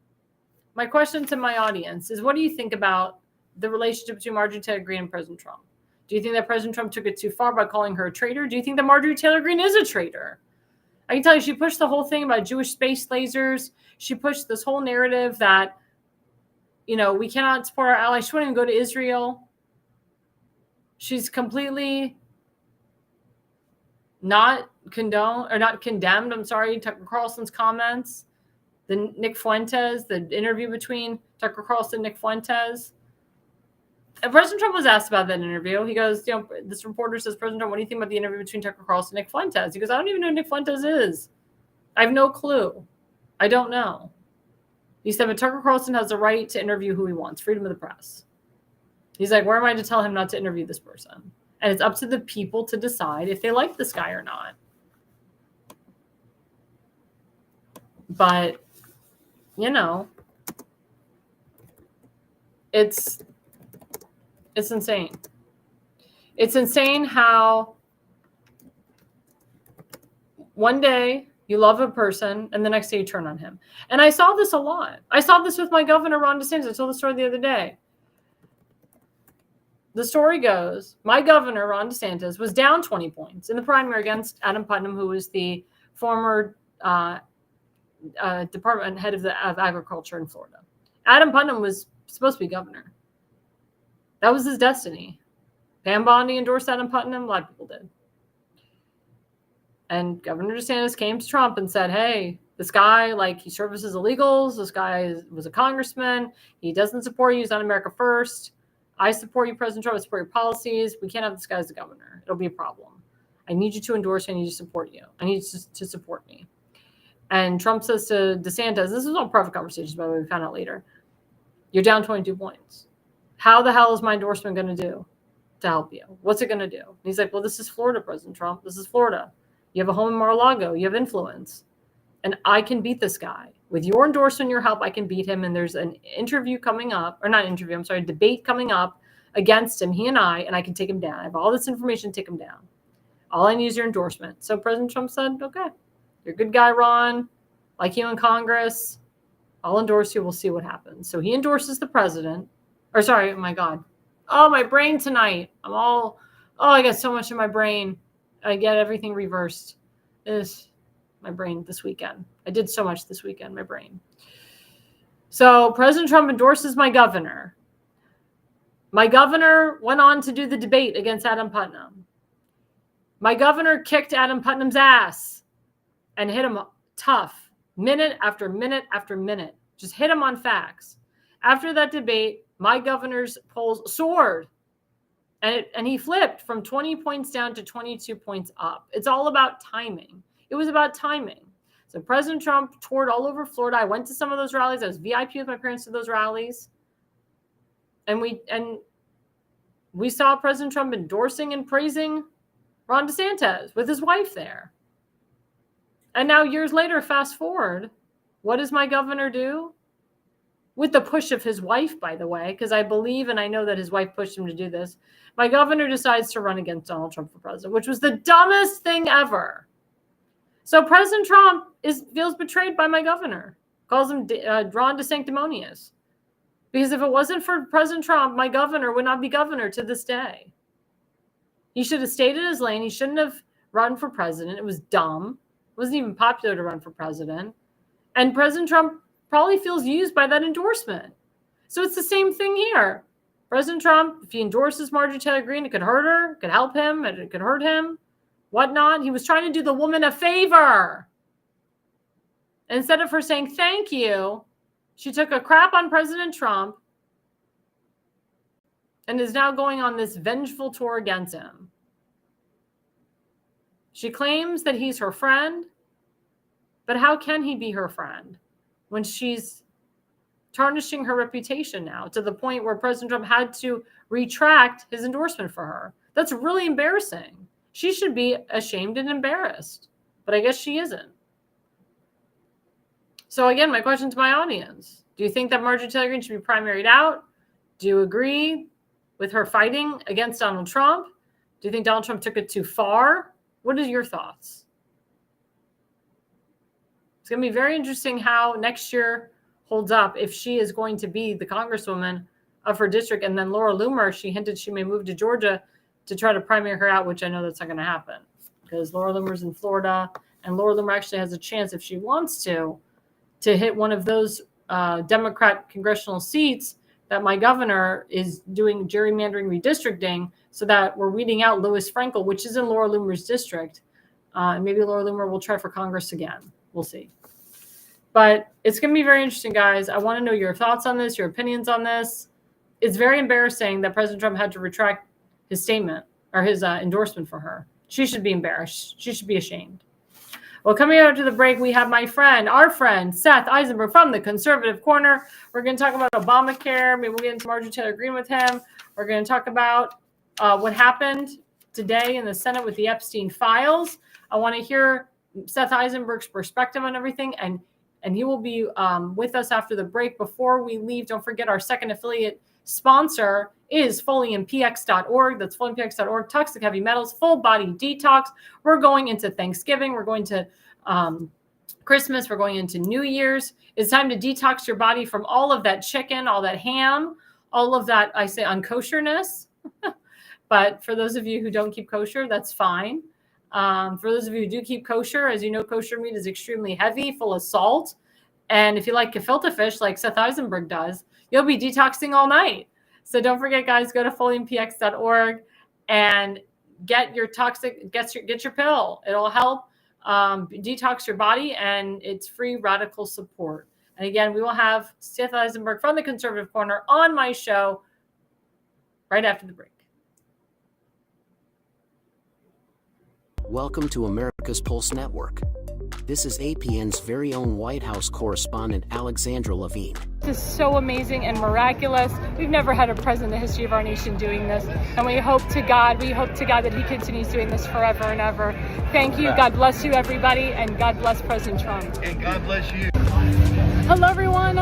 my question to my audience is, what do you think about the relationship between Marjorie Taylor Greene and President Trump? Do you think that President Trump took it too far by calling her a traitor? Do you think that Marjorie Taylor Greene is a traitor? I can tell you, she pushed the whole thing about Jewish space lasers. She pushed this whole narrative that, we cannot support our allies. She wouldn't even go to Israel. She's completely not condemned. I'm sorry, Tucker Carlson's comments. The Nick Fuentes, the interview between Tucker Carlson and Nick Fuentes. And President Trump was asked about that interview. He goes, this reporter says, President Trump, what do you think about the interview between Tucker Carlson and Nick Fuentes? He goes, I don't even know who Nick Fuentes is. I have no clue. I don't know. He said, but Tucker Carlson has the right to interview who he wants, freedom of the press. He's like, where am I to tell him not to interview this person? And it's up to the people to decide if they like this guy or not. But, it's insane. It's insane how one day you love a person and the next day you turn on him. And I saw this a lot. I saw this with my governor, Ron DeSantis. I told the story the other day. The story goes, my governor, Ron DeSantis, was down 20 points in the primary against Adam Putnam, who was the former department head of agriculture in Florida. Adam Putnam was supposed to be governor. That was his destiny. Pam Bondi endorsed Adam Putnam. A lot of people did. And Governor DeSantis came to Trump and said, hey, this guy, he services illegals. This guy was a congressman. He doesn't support you. He's not America first. I support you, President Trump. I support your policies. We can't have this guy as the governor. It'll be a problem. I need you to endorse me. I need you to support you. I need you to support me. And Trump says to DeSantis, this is all private conversations, by the way, we found out later. You're down 22 points. How the hell is my endorsement going to do to help you? What's it going to do? And he's like, well, this is Florida, President Trump. This is Florida. You have a home in Mar-a-Lago. You have influence. And I can beat this guy. With your endorsement, your help, I can beat him. And there's an interview coming up, or not interview, I'm sorry, debate coming up against him, he and I can take him down. I have all this information to take him down. All I need is your endorsement. So President Trump said, okay, you're a good guy, Ron. Like you in Congress. I'll endorse you. We'll see what happens. So he endorses the president. Or sorry, oh my God. Oh, my brain tonight. I got so much in my brain. I get everything reversed. Is my brain this weekend. I did so much this weekend, my brain. So President Trump endorses my governor. My governor went on to do the debate against Adam Putnam. My governor kicked Adam Putnam's ass and hit him tough, minute after minute after minute. Just hit him on facts. After that debate, my governor's polls soared. And he flipped from 20 points down to 22 points up. It's all about timing. It was about timing. So President Trump toured all over Florida. I went to some of those rallies. I was VIP with my parents to those rallies. And we saw President Trump endorsing and praising Ron DeSantis with his wife there. And now years later, fast forward, what does my governor do? With the push of his wife, by the way, because I believe and I know that his wife pushed him to do this. My governor decides to run against Donald Trump for president, which was the dumbest thing ever. So President Trump feels betrayed by my governor, calls him Ron DeSanctimonious. Because if it wasn't for President Trump, my governor would not be governor to this day. He should have stayed in his lane. He shouldn't have run for president. It was dumb. It wasn't even popular to run for president. And President Trump probably feels used by that endorsement. So it's the same thing here. President Trump, if he endorses Marjorie Taylor Greene, it could hurt her, it could help him, it could hurt him, whatnot. He was trying to do the woman a favor. Instead of her saying thank you, she took a crap on President Trump and is now going on this vengeful tour against him. She claims that he's her friend, but how can he be her friend when she's tarnishing her reputation now to the point where President Trump had to retract his endorsement for her? That's really embarrassing. She should be ashamed and embarrassed, but I guess she isn't. So again, my question to my audience, do you think that Marjorie Taylor Greene should be primaried out? Do you agree with her fighting against Donald Trump? Do you think Donald Trump took it too far? What are your thoughts? It's going to be very interesting how next year holds up if she is going to be the congresswoman of her district. And then Laura Loomer, she hinted she may move to Georgia to try to primary her out, which I know that's not going to happen because Laura Loomer's in Florida. And Laura Loomer actually has a chance, if she wants to hit one of those Democrat congressional seats that my governor is doing gerrymandering redistricting so that we're weeding out Louis Frankel, which is in Laura Loomer's district. And maybe Laura Loomer will try for Congress again. We'll see. But it's going to be very interesting, guys. I want to know your thoughts on this, your opinions on this. It's very embarrassing that President Trump had to retract his statement or his endorsement for her. She should be embarrassed. She should be ashamed. Well, coming out to the break, we have our friend, Seth Eisenberg from the Conservative Corner. We're going to talk about Obamacare. Maybe we'll get into Marjorie Taylor Greene with him. We're going to talk about what happened today in the Senate with the Epstein files. I want to hear Seth Eisenberg's perspective on everything, and he will be with us after the break. Before we leave, don't forget our second affiliate sponsor is foliumpx.org. That's foliumpx.org. Toxic heavy metals, full body detox. We're going into Thanksgiving. We're going to Christmas. We're going into New Year's. It's time to detox your body from all of that chicken, all that ham, all of that, I say, unkosherness. But for those of you who don't keep kosher, that's fine. For those of you who do keep kosher, as you know, kosher meat is extremely heavy, full of salt. And if you like gefilte fish, like Seth Eisenberg does, you'll be detoxing all night. So don't forget, guys, go to foliumpx.org and get your pill. It'll help detox your body, and it's free radical support. And again, we will have Seth Eisenberg from the Conservative Corner on my show right after the break. Welcome to America's Pulse Network. This is APN's very own White House correspondent, Alexandra Levine. This is so amazing and miraculous. We've never had a president in the history of our nation doing this. And we hope to God that he continues doing this forever and ever. Thank you. God bless you, everybody. And God bless President Trump. And God bless you. Hello, everyone.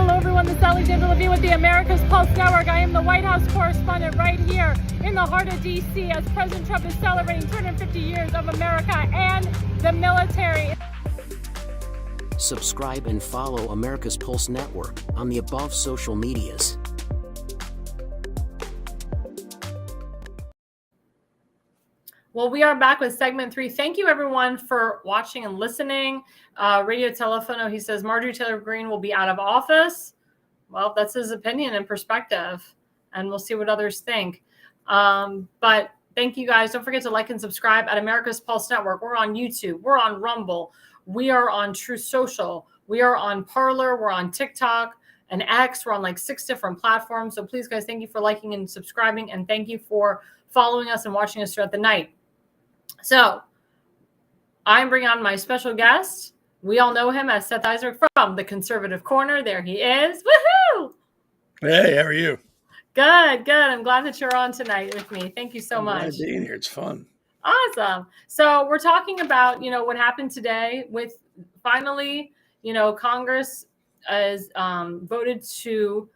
This is Alexandra Levine with the America's Pulse Network. I am the White House correspondent right here in the heart of D.C. as President Trump is celebrating 250 years of America and the military. Subscribe and follow America's Pulse Network on the above social medias. Well, we are back with segment 3. Thank you, everyone, for watching and listening. Radio Telefono, he says Marjorie Taylor Greene will be out of office. Well, that's his opinion and perspective, and we'll see what others think. But thank you, guys. Don't forget to like and subscribe at America's Pulse Network. We're on YouTube. We're on Rumble. We are on Truth Social. We are on Parler. We're on TikTok and X. We're on like 6 different platforms. So please, guys, thank you for liking and subscribing, and thank you for following us and watching us throughout the night. So I'm bringing on my special guest. We all know him as Seth Eisenberg from the Conservative Corner. There he is. Woohoo! Hey, how are you? Good. I'm glad that you're on tonight with me. Thank you so much. Glad being here. It's fun. Awesome. So we're talking about, what happened today with finally, Congress has voted to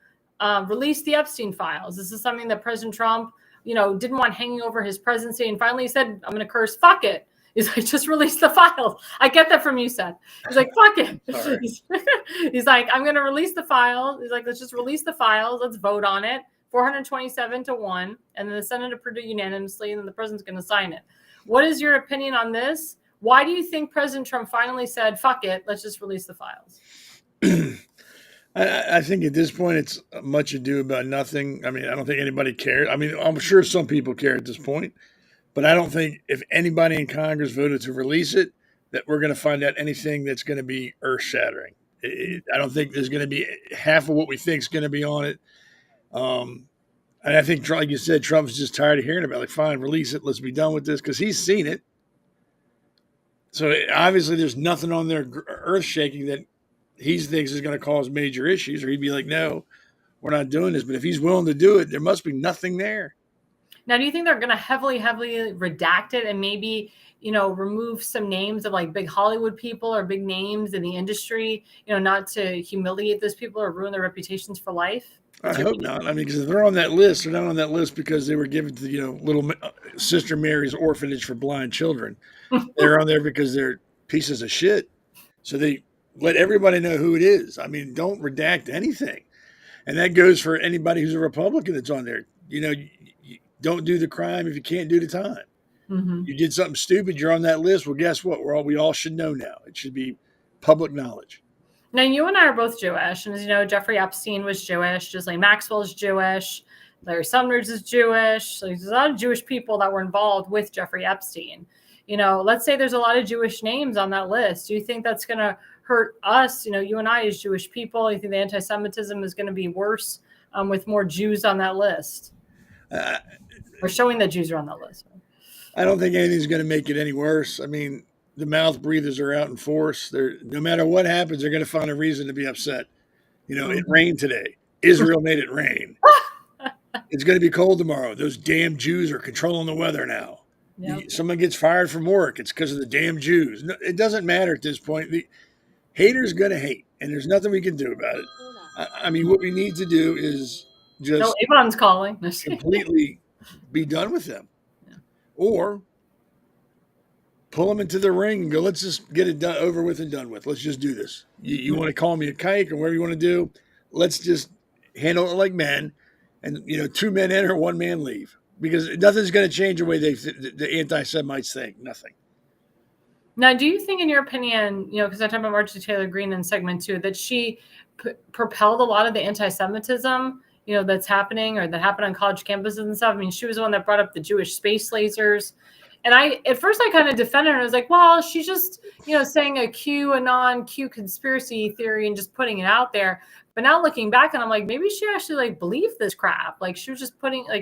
release the Epstein files. This is something that President Trump, didn't want hanging over his presidency. And finally he said, I'm going to curse, fuck it. He's like, just release the files. I get that from you, Seth. He's like, fuck it. He's like, I'm going to release the files. He's like, let's just release the files. Let's vote on it. 427-1. And then the Senate approved it unanimously, and then the president's going to sign it. What is your opinion on this? Why do you think President Trump finally said, fuck it, let's just release the files? I think at this point, it's much ado about nothing. I mean, I don't think anybody cares. I mean, I'm sure some people care at this point. But I don't think if anybody in Congress voted to release it, that we're going to find out anything that's going to be earth-shattering. I don't think there's going to be half of what we think is going to be on it. And I think, like you said, Trump's just tired of hearing about it. Like, fine, release it. Let's be done with this, because he's seen it. So obviously there's nothing on there earth-shaking that he thinks is going to cause major issues, or he'd be like, no, we're not doing this. But if he's willing to do it, there must be nothing there. Now, do you think they're going to heavily redact it and maybe, remove some names of like big Hollywood people or big names in the industry, not to humiliate those people or ruin their reputations for life? I hope not. I mean, because if they're on that list, they're not on that list because they were given to, little Sister Mary's orphanage for blind children. They're on there because they're pieces of shit. So they let everybody know who it is. I mean, don't redact anything. And that goes for anybody who's a Republican that's on there. Don't do the crime if you can't do the time. Mm-hmm. You did something stupid, you're on that list. Well, guess what? We all should know now. It should be public knowledge. Now, you and I are both Jewish. And as you know, Jeffrey Epstein was Jewish. Ghislaine Maxwell is Jewish. Larry Summers is Jewish. So there's a lot of Jewish people that were involved with Jeffrey Epstein. Let's say there's a lot of Jewish names on that list. Do you think that's going to hurt us? You and I as Jewish people, you think the anti-Semitism is going to be worse with more Jews on that list? Or showing that Jews are on that list. I don't think anything's going to make it any worse. I mean, the mouth breathers are out in force. No matter what happens, they're going to find a reason to be upset. It rained today. Israel made it rain. It's going to be cold tomorrow. Those damn Jews are controlling the weather now. Yep. Someone gets fired from work. It's because of the damn Jews. No, it doesn't matter at this point. The hater's going to hate, and there's nothing we can do about it. I mean, what we need to do is just Avon's calling. completely be done with them. Yeah. Or pull them into the ring and go, let's just get it done, over with and done with. Let's just do this. You want to call me a kike or whatever you want to do. Let's just handle it like men. And, 2 men enter, 1 man leave. Because nothing's going to change the way the anti-Semites think. Nothing. Now, do you think, in your opinion, because I talked about Marjorie Taylor Greene in segment 2, that she propelled a lot of the anti-Semitism that's happening, or that happened on college campuses and stuff? I mean, she was the one that brought up the Jewish space lasers. And at first I kind of defended her. I was like, well, she's just, saying a Q conspiracy theory and just putting it out there. But now looking back, and I'm like, maybe she actually believed this crap. Like, she was just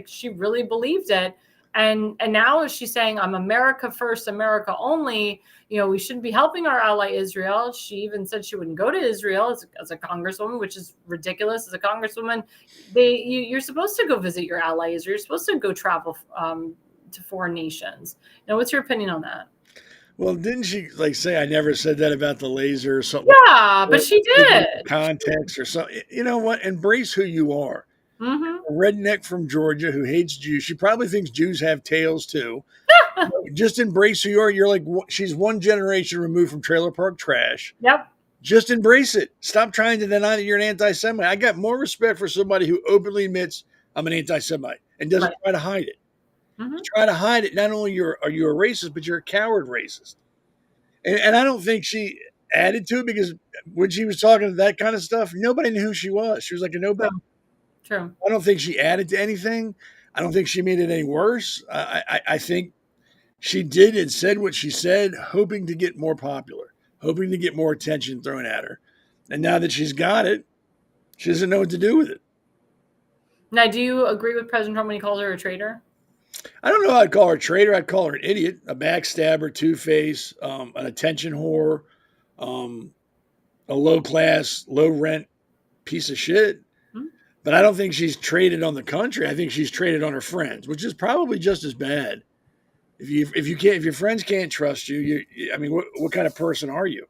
she really believed it. And now she's saying, I'm America first, America only. We shouldn't be helping our ally Israel. She even said she wouldn't go to Israel as a congresswoman, which is ridiculous. As a congresswoman, you're supposed to go visit your ally Israel. You're supposed to go travel to foreign nations. Now, what's your opinion on that? Well, didn't she say, I never said that about the laser or something? Yeah, but she did. Context or something. You know what? Embrace who you are. Mm-hmm. A redneck from Georgia who hates Jews. She probably thinks Jews have tails too. Just embrace who you are. You're like, she's one generation removed from trailer park trash. Yep. Just embrace it. Stop trying to deny that you're an anti-Semite. I got more respect for somebody who openly admits I'm an anti-Semite and doesn't try to hide it. Mm-hmm. Try to hide it. Not only are you a racist, but you're a coward racist. And I don't think she added to it, because when she was talking to that kind of stuff, nobody knew who she was. She was like a nobody. True. I don't think she added to anything. I don't think she made it any worse. I think she did and said what she said, hoping to get more popular, hoping to get more attention thrown at her. And now that she's got it, she doesn't know what to do with it. Now, do you agree with President Trump when he calls her a traitor? I don't know how I'd call her a traitor. I'd call her an idiot, a backstabber, two-face, an attention whore, a low-class, low-rent piece of shit. Mm-hmm. But I don't think she's traded on the country. I think she's traded on her friends, which is probably just as bad. If your friends can't trust you, I mean, what kind of person are you?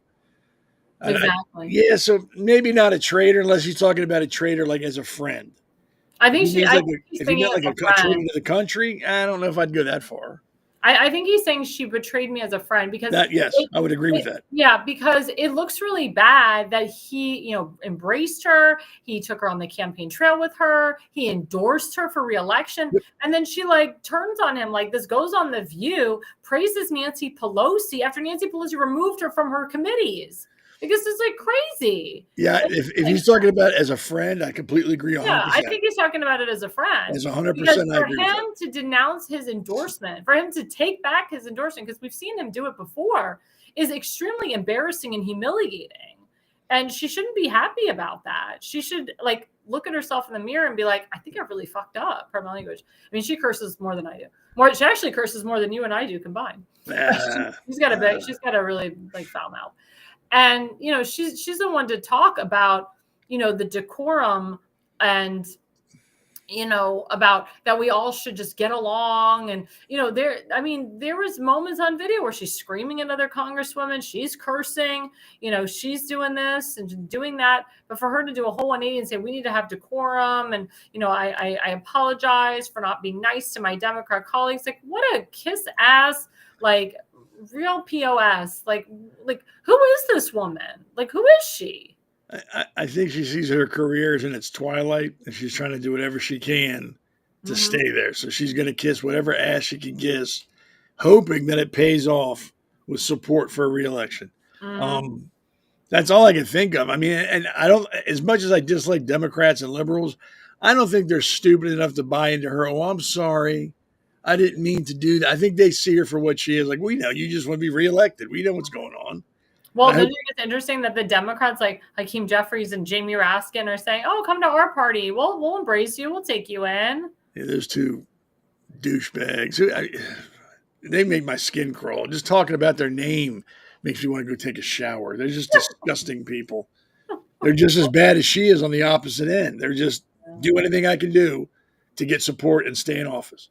Exactly. Yeah, so maybe not a traitor, unless he's talking about a traitor as a friend. I think if he meant a traitor to the country, I don't know if I'd go that far. I think he's saying she betrayed me as a friend because Yes, I would agree with that. Yeah, because it looks really bad that he, embraced her. He took her on the campaign trail with her. He endorsed her for reelection. Yep. And then she turns on him. This goes on The View, praises Nancy Pelosi after Nancy Pelosi removed her from her committees. Because it's crazy. Yeah, if he's talking about it as a friend, I completely agree 100%. Yeah, I think he's talking about it as a friend. As 100%, because I agree for him to denounce his endorsement, for him to take back his endorsement, because we've seen him do it before, is extremely embarrassing and humiliating. And she shouldn't be happy about that. She should look at herself in the mirror and be like, I think I really fucked up. Pardon my language. I mean, she curses more than I do. She actually curses more than you and I do combined. She's got a really foul mouth. And, she's the one to talk about, the decorum and, about that we all should just get along. And, there was moments on video where she's screaming at other congresswomen. She's cursing, she's doing this and doing that. But for her to do a whole 180 and say, we need to have decorum. And, I apologize for not being nice to my Democrat colleagues. What a kiss ass, real POS. Who is this woman? Who is she? I think she sees her career as in its twilight, and she's trying to do whatever she can to stay there. So she's going to kiss whatever ass she can kiss, hoping that it pays off with support for a reelection. That's all I can think of. I mean, and I don't, as much as I dislike Democrats and liberals, I don't think they're stupid enough to buy into her. Oh, I'm sorry, I didn't mean to do that. I think they see her for what she is. We know you just want to be reelected. We know what's going on. Well, don't you think it's interesting that the Democrats like Hakeem Jeffries and Jamie Raskin are saying, oh, come to our party. We'll embrace you. We'll take you in. Yeah, those two douchebags. They make my skin crawl. Just talking about their name makes me want to go take a shower. They're just disgusting people. They're just as bad as she is on the opposite end. They're just do anything I can do to get support and stay in office.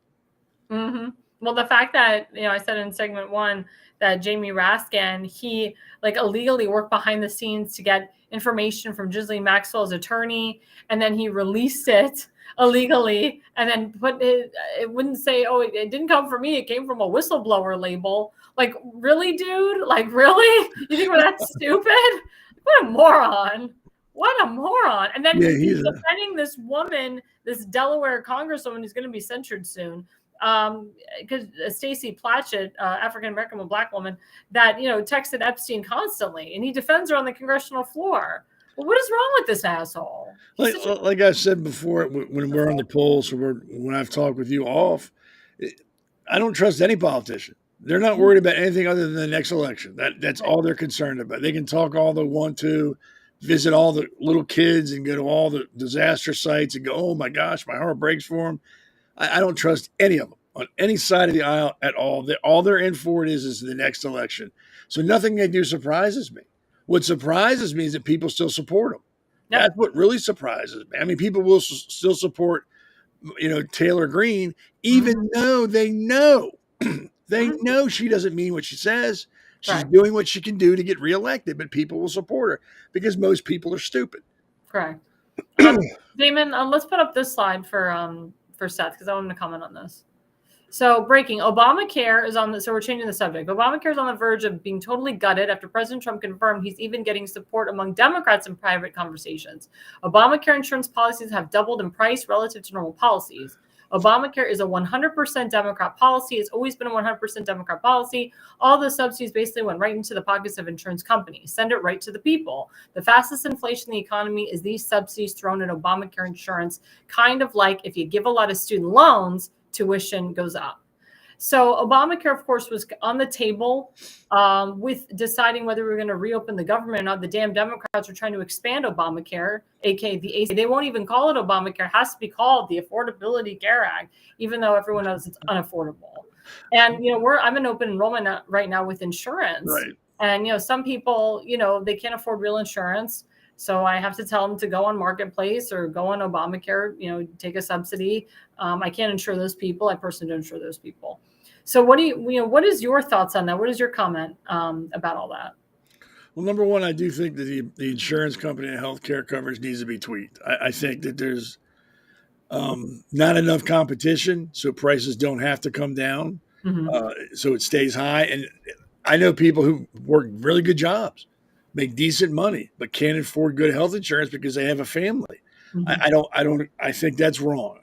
Mm-hmm. Well, the fact that, I said in segment 1 that Jamie Raskin, he illegally worked behind the scenes to get information from Ghislaine Maxwell's attorney, and then he released it illegally and then it wouldn't say, oh, it didn't come from me. It came from a whistleblower label. Really, dude? Really? You think we're that stupid? What a moron. What a moron. And then he's defending this woman, this Delaware congresswoman who's going to be censured soon. Because Stacey Platchett, African-American black woman that, texted Epstein constantly, and he defends her on the congressional floor. Well, what is wrong with this asshole? Like I said before, when we're on the polls or when I've talked with you off, I don't trust any politician. They're not worried about anything other than the next election. That's all they're concerned about. They can talk all they want to, visit all the little kids and go to all the disaster sites and go, oh my gosh, my heart breaks for them. I don't trust any of them on any side of the aisle at all. All they're in for is the next election. So nothing they do surprises me. What surprises me is that people still support them. Yep. That's what really surprises me. I mean, people will still support, Taylor Greene, even though they know she doesn't mean what she says. She's doing what she can do to get reelected, but people will support her because most people are stupid. Correct. Damon, let's put up this slide for Seth, because I want him to comment on this. So breaking, Obamacare is so we're changing the subject. Obamacare is on the verge of being totally gutted after President Trump confirmed he's even getting support among Democrats in private conversations. Obamacare insurance policies have doubled in price relative to normal policies. Obamacare is a 100% Democrat policy. It's always been a 100% Democrat policy. All the subsidies basically went right into the pockets of insurance companies. Send it right to the people. The fastest inflation in the economy is these subsidies thrown in Obamacare insurance, kind of like if you give a lot of student loans, tuition goes up. So Obamacare, of course, was on the table with deciding whether we were going to reopen the government or not. The damn Democrats are trying to expand Obamacare, aka the ACA. They won't even call it Obamacare. It has to be called the Affordability Care Act, even though everyone knows it's unaffordable. And, I'm in open enrollment right now with insurance. Right. And, some people, they can't afford real insurance. So I have to tell them to go on Marketplace or go on Obamacare, take a subsidy. I can't insure those people. I personally don't insure those people. So what is your thoughts on that? What is your comment about all that? Well, number one, I do think that the insurance company and healthcare coverage needs to be tweaked. I think that there's not enough competition, so prices don't have to come down. so it stays high. And I know people who work really good jobs, make decent money, but can't afford good health insurance because they have a family. I think that's wrong.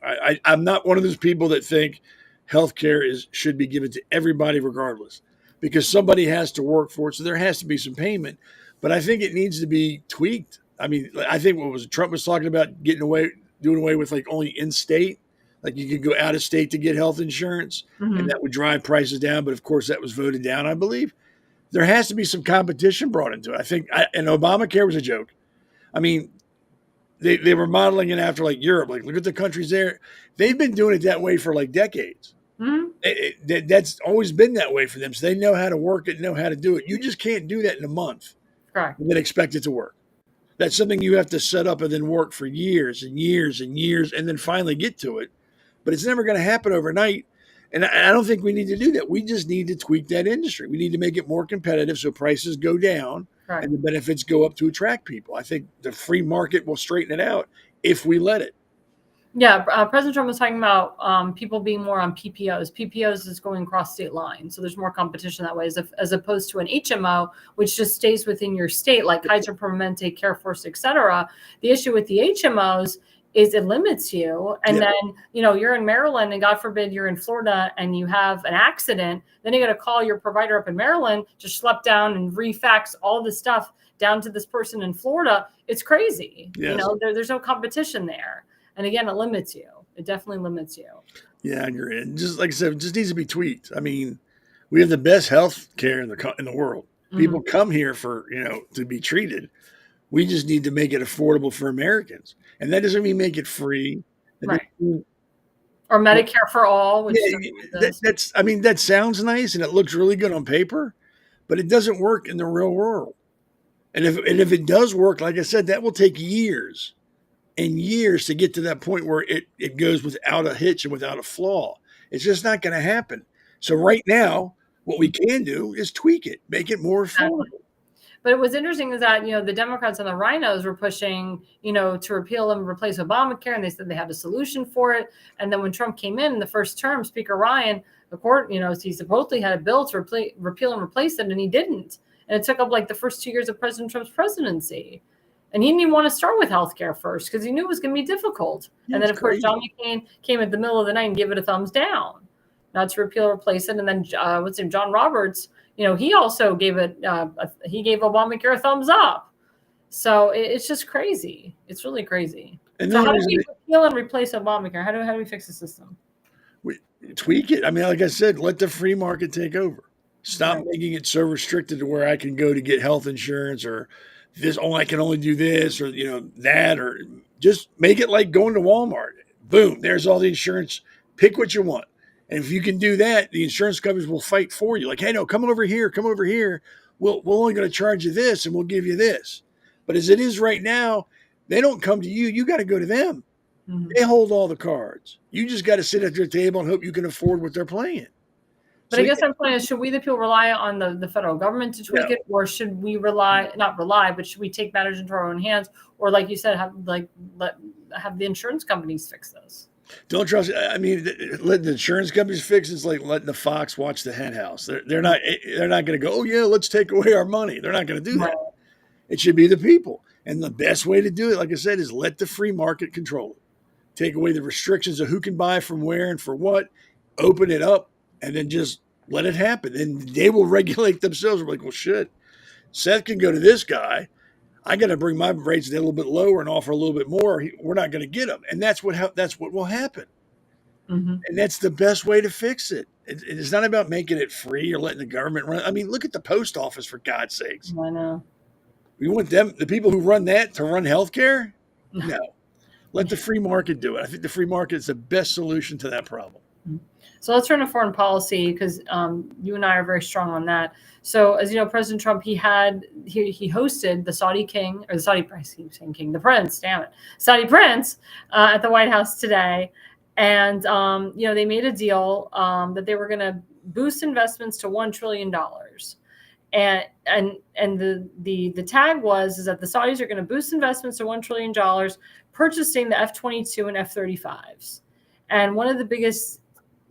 I'm not one of those people that think healthcare should be given to everybody regardless, because somebody has to work for it. So there has to be some payment, but I think it needs to be tweaked. I mean, I think Trump was talking about doing away with like only in-state, like you could go out of state to get health insurance, and that would drive prices down. But of course that was voted down, I believe. There has to be some competition brought into it. I think, and Obamacare was a joke. I mean, they were modeling it after like Europe. Like, look at the countries there. They've been doing it that way for like decades. That's always been that way for them. So they know how to work it, know how to do it. You just can't do that in a month and then expect it to work. That's something you have to set up and then work for years and years and years and then finally get to it. But it's never going to happen overnight. And I don't think we need to do that. We just need to tweak that industry. We need to make it more competitive so prices go down and the benefits go up to attract people. I think the free market will straighten it out if we let it. Yeah, President Trump was talking about people being more on PPOs. PPOs is going across state lines, so there's more competition that way, as opposed to an HMO, which just stays within your state, like Kaiser Permanente, CareFirst, et cetera. The issue with the HMOs is it limits you. And then, you're in Maryland and God forbid you're in Florida and you have an accident. Then you got to call your provider up in Maryland to schlep down and refax all the stuff down to this person in Florida. It's crazy. Yes. There's no competition there. And again, it limits you. It definitely limits you. Yeah, I agree. And just like I said, it just needs to be tweaked. I mean, we have the best health care in the world. People come here for, to be treated. We just need to make it affordable for Americans. And that doesn't mean make it free. Or Medicare for all. Which that sounds nice and it looks really good on paper, but it doesn't work in the real world. And if it does work, like I said, that will take years and years to get to that point where it goes without a hitch and without a flaw. It's just not going to happen. So right now, what we can do is tweak it, make it more affordable. But it was interesting is that, the Democrats and the rhinos were pushing, to repeal and replace Obamacare. And they said they had a solution for it. And then when Trump came in the first term, Speaker Ryan, the court, he supposedly had a bill to repeal and replace it, and he didn't. And it took up like the first 2 years of President Trump's presidency. And he didn't even want to start with healthcare first because he knew it was going to be difficult. And then, of course, John McCain came at the middle of the night and gave it a thumbs down, not to repeal or replace it. And then, John Roberts, he also gave he gave Obamacare a thumbs up. So it's just crazy. It's really crazy. And so how do we repeal and replace Obamacare? How do we fix the system? We tweak it. I mean, like I said, let the free market take over. Stop making it so restricted to where I can go to get health insurance or I can only do this or, that, or just make it like going to Walmart. Boom, there's all the insurance. Pick what you want. And if you can do that, the insurance companies will fight for you. Like, hey, no, come over here. We're only going to charge you this and we'll give you this. But as it is right now, they don't come to you. You got to go to them. They hold all the cards. You just got to sit at their table and hope you can afford what they're playing. But I guess I'm saying, should we, the people, rely on the federal government to tweak it, or should we but should we take matters into our own hands, or like you said, have the insurance companies fix this? Don't trust. I mean, letting the insurance companies fix it's like letting the fox watch the hen house. They're not going to go, oh yeah, let's take away our money. They're not going to do that. It should be the people, and the best way to do it, like I said, is let the free market control it. Take away the restrictions of who can buy from where and for what. Open it up. And then just let it happen. And they will regulate themselves. We're like, well, shit, Seth can go to this guy. I got to bring my rates a little bit lower and offer a little bit more. We're not going to get them. And that's what will happen. And that's the best way to fix it. It's not about making it free or letting the government run. I mean, look at the post office, for God's sakes. I know. We want the people who run that, to run healthcare? No. Let the free market do it. I think the free market is the best solution to that problem. So let's turn to foreign policy, because you and I are very strong on that. So as you know, President Trump, he hosted the Saudi king, or the Saudi prince, the prince, Saudi prince at the White House today. And, they made a deal that they were going to boost investments to $1 trillion. And the tag is that the Saudis are going to boost investments to $1 trillion, purchasing the F-22 and F-35s. And one of the biggest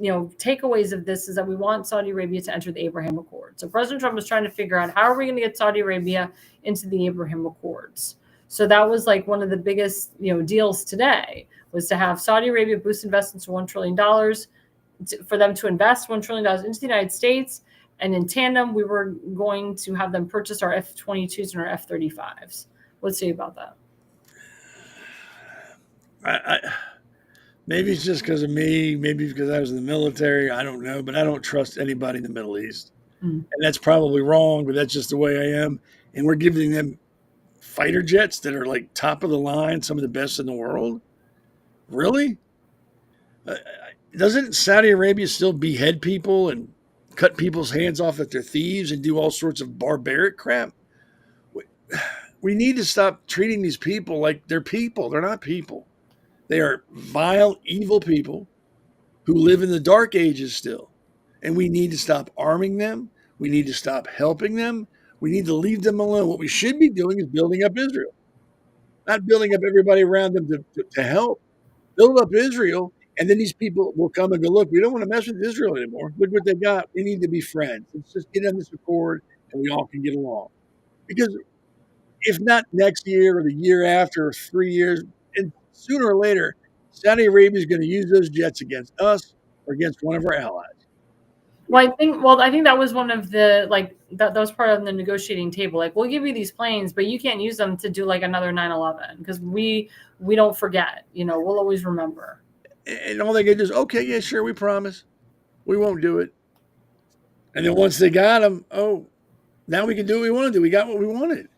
takeaways of this is that we want Saudi Arabia to enter the Abraham Accords. So President Trump was trying to figure out, how are we going to get Saudi Arabia into the Abraham Accords? So that was like one of the biggest, deals today, was to have Saudi Arabia boost investments to $1 trillion, for them to invest $1 trillion into the United States. And in tandem, we were going to have them purchase our F-22s and our F-35s. Let's see about that. Maybe it's just because of me. Maybe because I was in the military. I don't know. But I don't trust anybody in the Middle East. And that's probably wrong, but that's just the way I am. And we're giving them fighter jets that are like top of the line, some of the best in the world. Really? Doesn't Saudi Arabia still behead people and cut people's hands off if they're thieves and do all sorts of barbaric crap? We need to stop treating these people like they're people. They're not people. They are vile, evil people who live in the dark ages still. And we need to stop arming them. We need to stop helping them. We need to leave them alone. What we should be doing is building up Israel, not building up everybody around them to help. Build up Israel, and then these people will come and go, look, we don't want to mess with Israel anymore. Look what they got. We need to be friends. Let's just get on this accord, and we all can get along. Because if not next year or the year after or 3 years, and sooner or later, Saudi Arabia is going to use those jets against us or against one of our allies. Well, I think that was one of the, that was part of the negotiating table. Like, we'll give you these planes, but you can't use them to do like another 9/11, because we don't forget. We'll always remember. And all they get is, okay, yeah, sure, we promise. We won't do it. And then once they got them, now we can do what we want to do. We got what we wanted.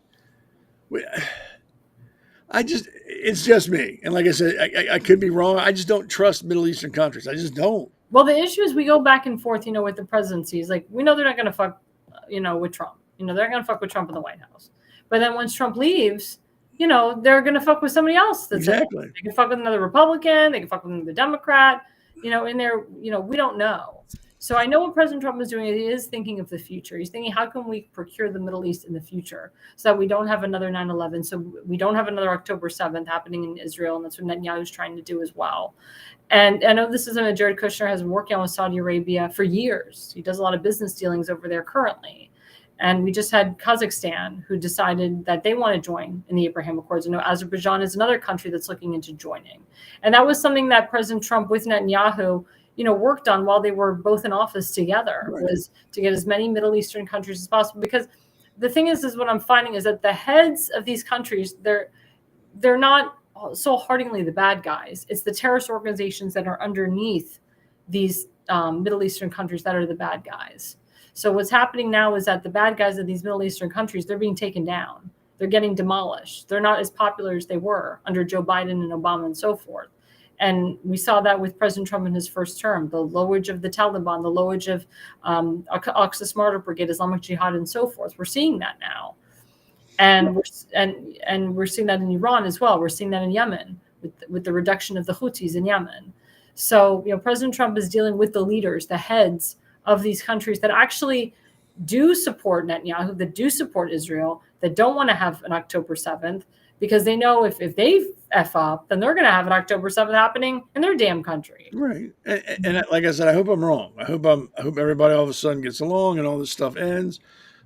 It's just me. And like I said, I could be wrong. I just don't trust Middle Eastern countries. I just don't. Well, the issue is we go back and forth, with the presidencies. Like, we know they're not going to fuck, with Trump. They're going to fuck with Trump in the White House. But then once Trump leaves, they're going to fuck with somebody else. Exactly. They can fuck with another Republican. They can fuck with another Democrat. In there, we don't know. So I know what President Trump is doing. He is thinking of the future. He's thinking, how can we procure the Middle East in the future so that we don't have another 9/11, so we don't have another October 7th happening in Israel, and that's what Netanyahu's trying to do as well. And I know this is something that Jared Kushner has been working on with Saudi Arabia for years. He does a lot of business dealings over there currently. And we just had Kazakhstan, who decided that they want to join in the Abraham Accords. I know Azerbaijan is another country that's looking into joining. And that was something that President Trump with Netanyahu worked on while they were both in office together, right, was to get as many Middle Eastern countries as possible. Because the thing is what I'm finding is that the heads of these countries, they're not so heartily the bad guys. It's the terrorist organizations that are underneath these Middle Eastern countries that are the bad guys. So what's happening now is that the bad guys of these Middle Eastern countries, they're being taken down. They're getting demolished. They're not as popular as they were under Joe Biden and Obama and so forth. And we saw that with President Trump in his first term, the lowage of the Taliban, the lowage of Al-Aqsa Martyr Brigade, Islamic Jihad, and so forth. We're seeing that now. And we're seeing that in Iran as well. We're seeing that in Yemen with the reduction of the Houthis in Yemen. So, President Trump is dealing with the leaders, the heads of these countries that actually do support Netanyahu, that do support Israel, that don't want to have an October 7th, because they know if they F up, then they're going to have an October 7th happening in their damn country. Right. And like I said, I hope I'm wrong. I hope everybody all of a sudden gets along and all this stuff ends.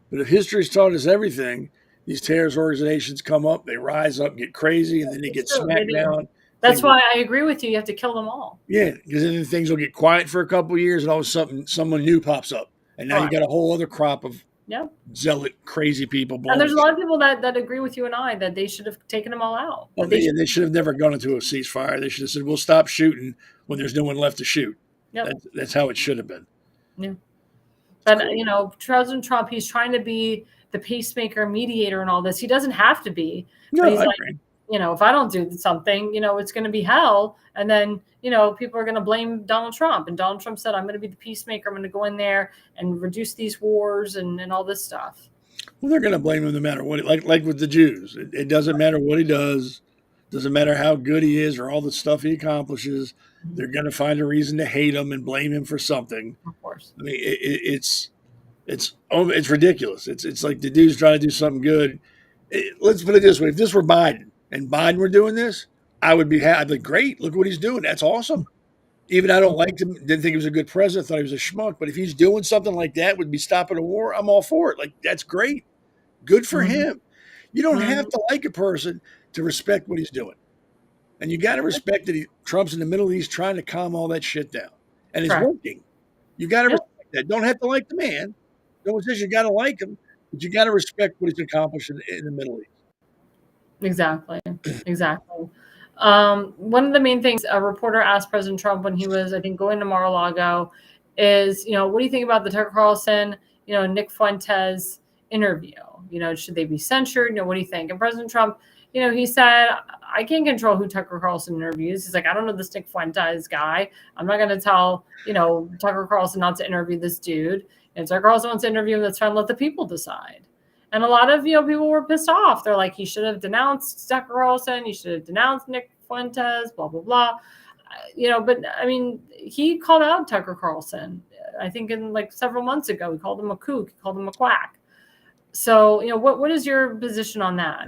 But if history's taught us everything, these terrorist organizations come up, they rise up, get crazy, and then they get smacked down. That's why I agree with you. You have to kill them all. Yeah, because then things will get quiet for a couple of years, and all of a sudden someone new pops up. And now you got a whole other crop of zealot, crazy people. And there's a lot of people that agree with you and I that they should have taken them all out. Well, they should have never gone into a ceasefire. They should have said, we'll stop shooting when there's no one left to shoot. Yep. That's how it should have been. Yeah. But, President Trump, he's trying to be the pacemaker, mediator, and all this. He doesn't have to be. No, but he's I like, agree. If I don't do something, it's going to be hell. And then, people are going to blame Donald Trump. And Donald Trump said, I'm going to be the peacemaker. I'm going to go in there and reduce these wars and all this stuff. Well, they're going to blame him no matter what. Like with the Jews. It doesn't matter what he does. Doesn't matter how good he is or all the stuff he accomplishes. Mm-hmm. They're going to find a reason to hate him and blame him for something. Of course. I mean, it's ridiculous. It's like the dude's trying to do something good. Let's put it this way. If this were Biden, and Biden were doing this, I'd be great. Look what he's doing. That's awesome. Even I don't like him, didn't think he was a good president, thought he was a schmuck. But if he's doing something like that, would be stopping a war, I'm all for it. Like, that's great. Good for Mhm. him. You don't have Mhm. to like a person to respect what he's doing. And you got to respect that Trump's in the Middle East trying to calm all that shit down. And it's Correct. working. You got to Yeah. respect that. Don't have to like the man. No one says you got to like him, but you got to respect what he's accomplished in the Middle East. Exactly. Exactly. One of the main things a reporter asked President Trump when he was, I think, going to Mar-a-Lago is, what do you think about the Tucker Carlson, Nick Fuentes interview? Should they be censored? What do you think? And President Trump, he said, I can't control who Tucker Carlson interviews. He's like, I don't know this Nick Fuentes guy. I'm not going to tell, Tucker Carlson not to interview this dude. And Tucker Carlson wants to interview him. That's fine. Let the people decide. And a lot of people were pissed off. They're like, he should have denounced Tucker Carlson. He should have denounced Nick Fuentes. Blah blah blah. But I mean, he called out Tucker Carlson. I think in like several months ago, he called him a kook. He called him a quack. So what is your position on that?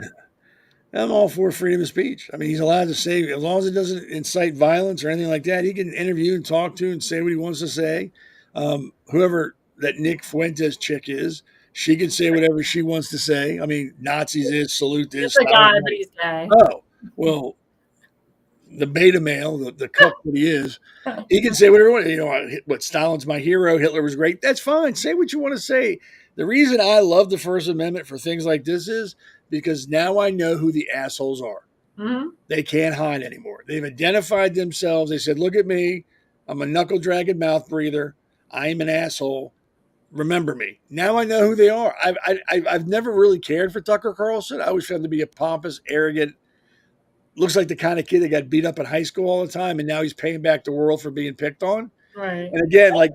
I'm all for freedom of speech. I mean, he's allowed to say, as long as it doesn't incite violence or anything like that, he can interview and talk to and say what he wants to say. Whoever that Nick Fuentes chick is, she can say whatever she wants to say. I mean, Nazis is, salute this. He's a guy, but he's gay. Oh, well, the beta male, the cuck that he is, he can say whatever he wants. What, Stalin's my hero, Hitler was great. That's fine. Say what you want to say. The reason I love the First Amendment for things like this is because now I know who the assholes are. Mm-hmm. They can't hide anymore. They've identified themselves. They said, look at me. I'm a knuckle-dragging mouth breather. I'm an asshole. Remember me. Now I know who they are. I've never really cared for Tucker Carlson. I always found him to be a pompous, arrogant, looks like the kind of kid that got beat up in high school all the time, and now he's paying back the world for being picked on. Right. And again, like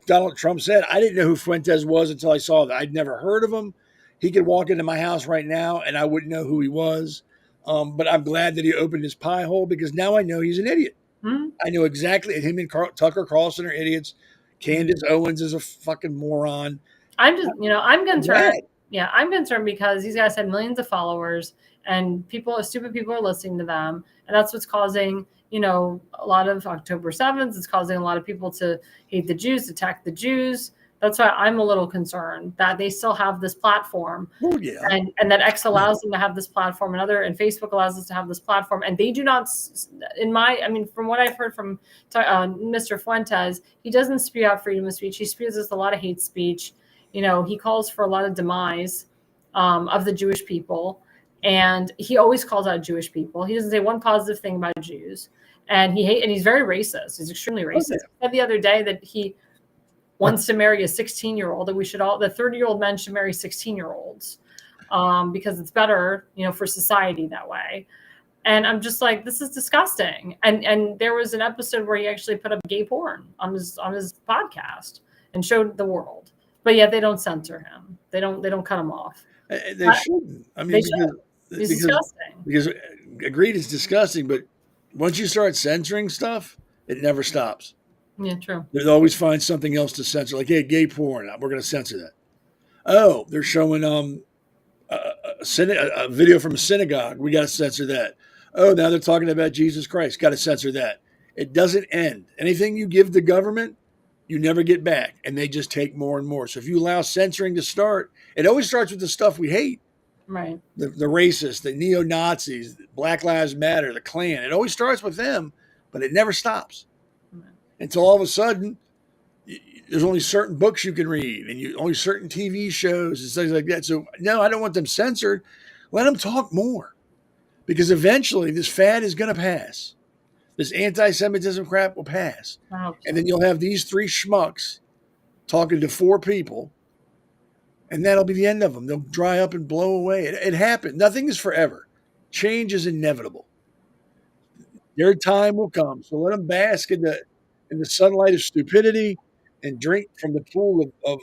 Donald Trump said, I didn't know who Fuentes was until I saw that. I'd never heard of him. He could walk into my house right now, and I wouldn't know who he was. But I'm glad that he opened his pie hole because now I know he's an idiot. Mm-hmm. I know exactly him and Tucker Carlson are idiots. Candace Owens is a fucking moron. I'm just, I'm concerned. Yeah, I'm concerned because these guys have millions of followers and stupid people are listening to them. And that's what's causing, a lot of October 7th. It's causing a lot of people to hate the Jews, attack the Jews. That's why I'm a little concerned that they still have this platform. Oh, yeah. And that X allows them to have this platform and Facebook allows us to have this platform. And they do not, from what I've heard from Mr. Fuentes, he doesn't spew out freedom of speech. He spews us a lot of hate speech. He calls for a lot of demise of the Jewish people. And he always calls out Jewish people. He doesn't say one positive thing about Jews. And he's very racist. He's extremely racist. He said the other day that he wants to marry a 16-year-old, that the 30-year-old men should marry 16-year-olds because it's better, for society that way. And I'm just like, this is disgusting. And there was an episode where he actually put up gay porn on his podcast and showed the world. But yet they don't censor him. They don't cut him off. They shouldn't. I mean, it's disgusting. Because agreed, it's disgusting. But once you start censoring stuff, it never stops. Yeah, true. They'll always find something else to censor. Like, hey, gay porn, we're going to censor that. Oh, they're showing a video from a synagogue. We got to censor that. Oh, now they're talking about Jesus Christ. Got to censor that. It doesn't end. Anything you give the government, you never get back. And they just take more and more. So if you allow censoring to start, it always starts with the stuff we hate. Right. The racists, the neo-Nazis, Black Lives Matter, the Klan. It always starts with them, but it never stops. Right. Until all of a sudden, there's only certain books you can read and only certain TV shows and things like that. So, no, I don't want them censored. Let them talk more. Because eventually this fad is going to pass. This anti-Semitism crap will pass. And then you'll have these three schmucks talking to four people, and that'll be the end of them. They'll dry up and blow away. It happened. Nothing is forever. Change is inevitable. Their time will come. So let them bask in the sunlight of stupidity and drink from the pool of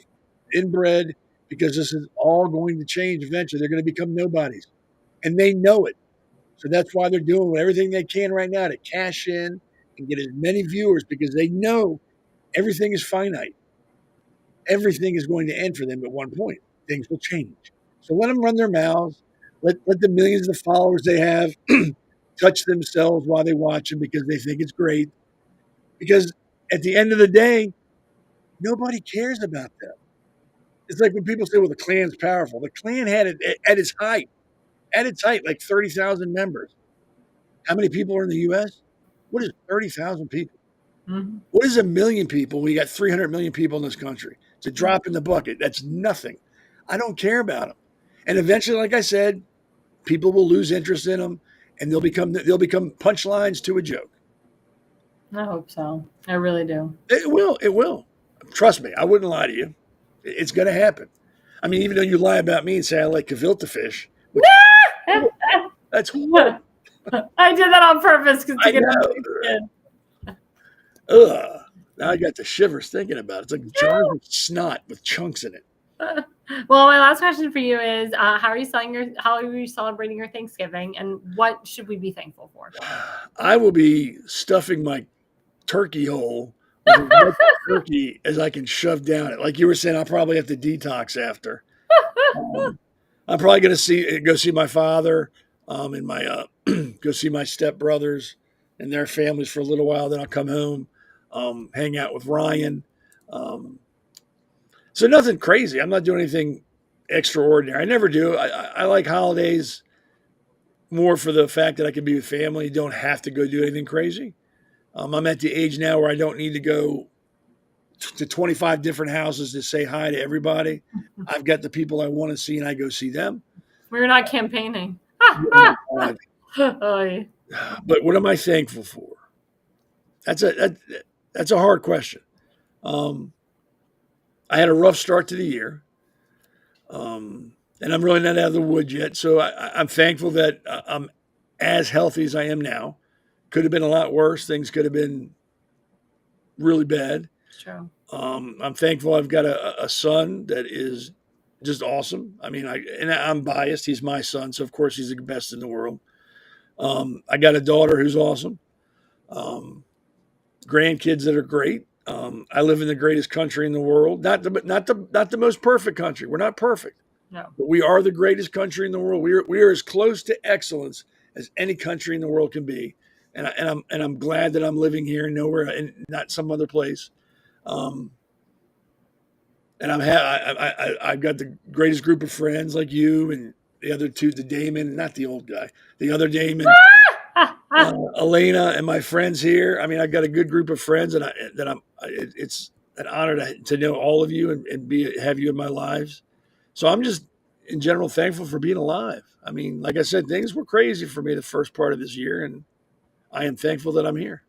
inbred, because this is all going to change eventually. They're going to become nobodies. And they know it. So that's why they're doing everything they can right now to cash in and get as many viewers, because they know everything is finite. Everything is going to end for them at one point. Things will change. So let them run their mouths. Let the millions of followers they have touch themselves while they watch them because they think it's great. because at the end of the day, nobody cares about them. It's like when people say, well, the Klan's powerful. The Klan had it at its height, like 30,000 members. How many people are in the U.S.? What is 30,000 people? Mm-hmm. What is 1 million people? We got 300 million people in this country. It's a drop in the bucket. That's nothing. I don't care about them. And eventually, like I said, people will lose interest in them, and they'll become punchlines to a joke. I hope so. I really do. It will. It will. Trust me. I wouldn't lie to you. It's going to happen. I mean, even though you lie about me and say I like gefilte fish, which, that's horrible. I did that on purpose because to get Ugh. Now I got the shivers thinking about it. It's like jars of snot with chunks in it. Well, my last question for you is: how are you celebrating your Thanksgiving, and what should we be thankful for? I will be stuffing my turkey hole with as much turkey as I can shove down it. Like you were saying, I'll probably have to detox after. I'm probably going to go see my father, and my go see my stepbrothers and their families for a little while. Then I'll come home, hang out with Ryan. So nothing crazy. I'm not doing anything extraordinary. I never do. I like holidays more for the fact that I can be with family. You don't have to go do anything crazy. I'm at the age now where I don't need to go to 25 different houses to say hi to everybody. I've got the people I want to see, and I go see them. We're not campaigning. But what am I thankful for? That's a hard question. I had a rough start to the year, and I'm really not out of the woods yet. So I'm thankful that I'm as healthy as I am now. Could have been a lot worse. Things could have been really bad. True. I'm thankful I've got a son that is just awesome. I mean, I'm biased. He's my son, so of course he's the best in the world. I got a daughter who's awesome. Grandkids that are great. I live in the greatest country in the world. Not the most perfect country. We're not perfect. No. But we are the greatest country in the world. We are as close to excellence as any country in the world can be. And I'm glad that I'm living here and nowhere and not some other place. And I've got the greatest group of friends like you and the other two, the Damon, not the old guy, the other Damon, Elena, and my friends here. I mean, I've got a good group of friends, and it's an honor to know all of you and have you in my lives. So I'm just in general thankful for being alive. I mean, like I said, things were crazy for me the first part of this year, and I am thankful that I'm here.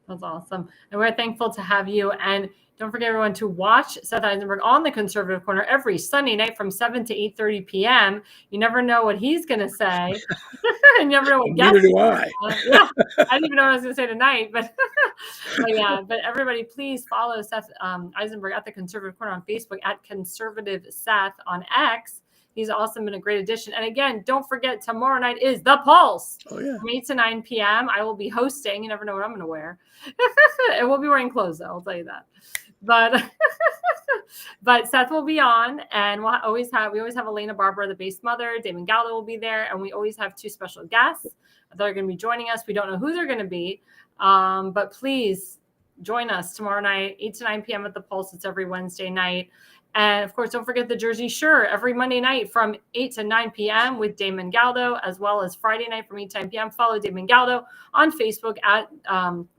That's awesome. And we're thankful to have you. And don't forget, everyone, to watch Seth Eisenberg on the Conservative Corner every Sunday night from 7 to 8:30 p.m. You never know what he's going to say. You never know what guests. Neither do I. Yeah, I didn't even know what I was going to say tonight. But yeah, but everybody, please follow Seth Eisenberg at the Conservative Corner on Facebook, at Conservative Seth on X. He's awesome and a great addition. And again, don't forget, tomorrow night is The Pulse. Oh, yeah. From 8 to 9 p.m. I will be hosting. You never know what I'm going to wear. And we'll be wearing clothes, though. I'll tell you that. But Seth will be on, and we always have Elena Barbara, the base mother. Damon Gallo will be there, and we always have two special guests that are going to be joining us. We don't know who they're going to be, but please join us tomorrow night, 8 to 9 p.m. at The Pulse. It's every Wednesday night. And of course, don't forget the Jersey Shore every Monday night from 8 to 9 p.m. with Damon Galdo, as well as Friday night from 8 to 9 p.m. Follow Damon Galdo on Facebook at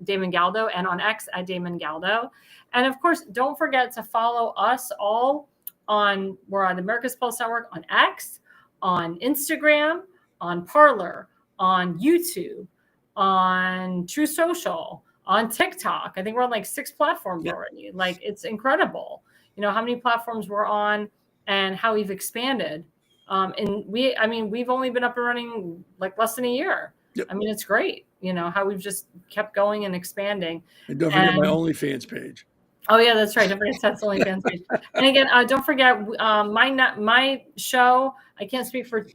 Damon Galdo and on X at Damon Galdo. And of course, don't forget to follow us all we're on America's Pulse Network on X, on Instagram, on Parler, on YouTube, on True Social, on TikTok. I think we're on like 6 platforms already. Like, it's incredible. You know, how many platforms we're on and how we've expanded. And we've only been up and running like less than a year. Yep. I mean, it's great, you know, how we've just kept going and expanding. And don't forget my OnlyFans page. Oh, yeah, that's right. Don't forget Seth's OnlyFans page. And again, don't forget my show. I can't speak for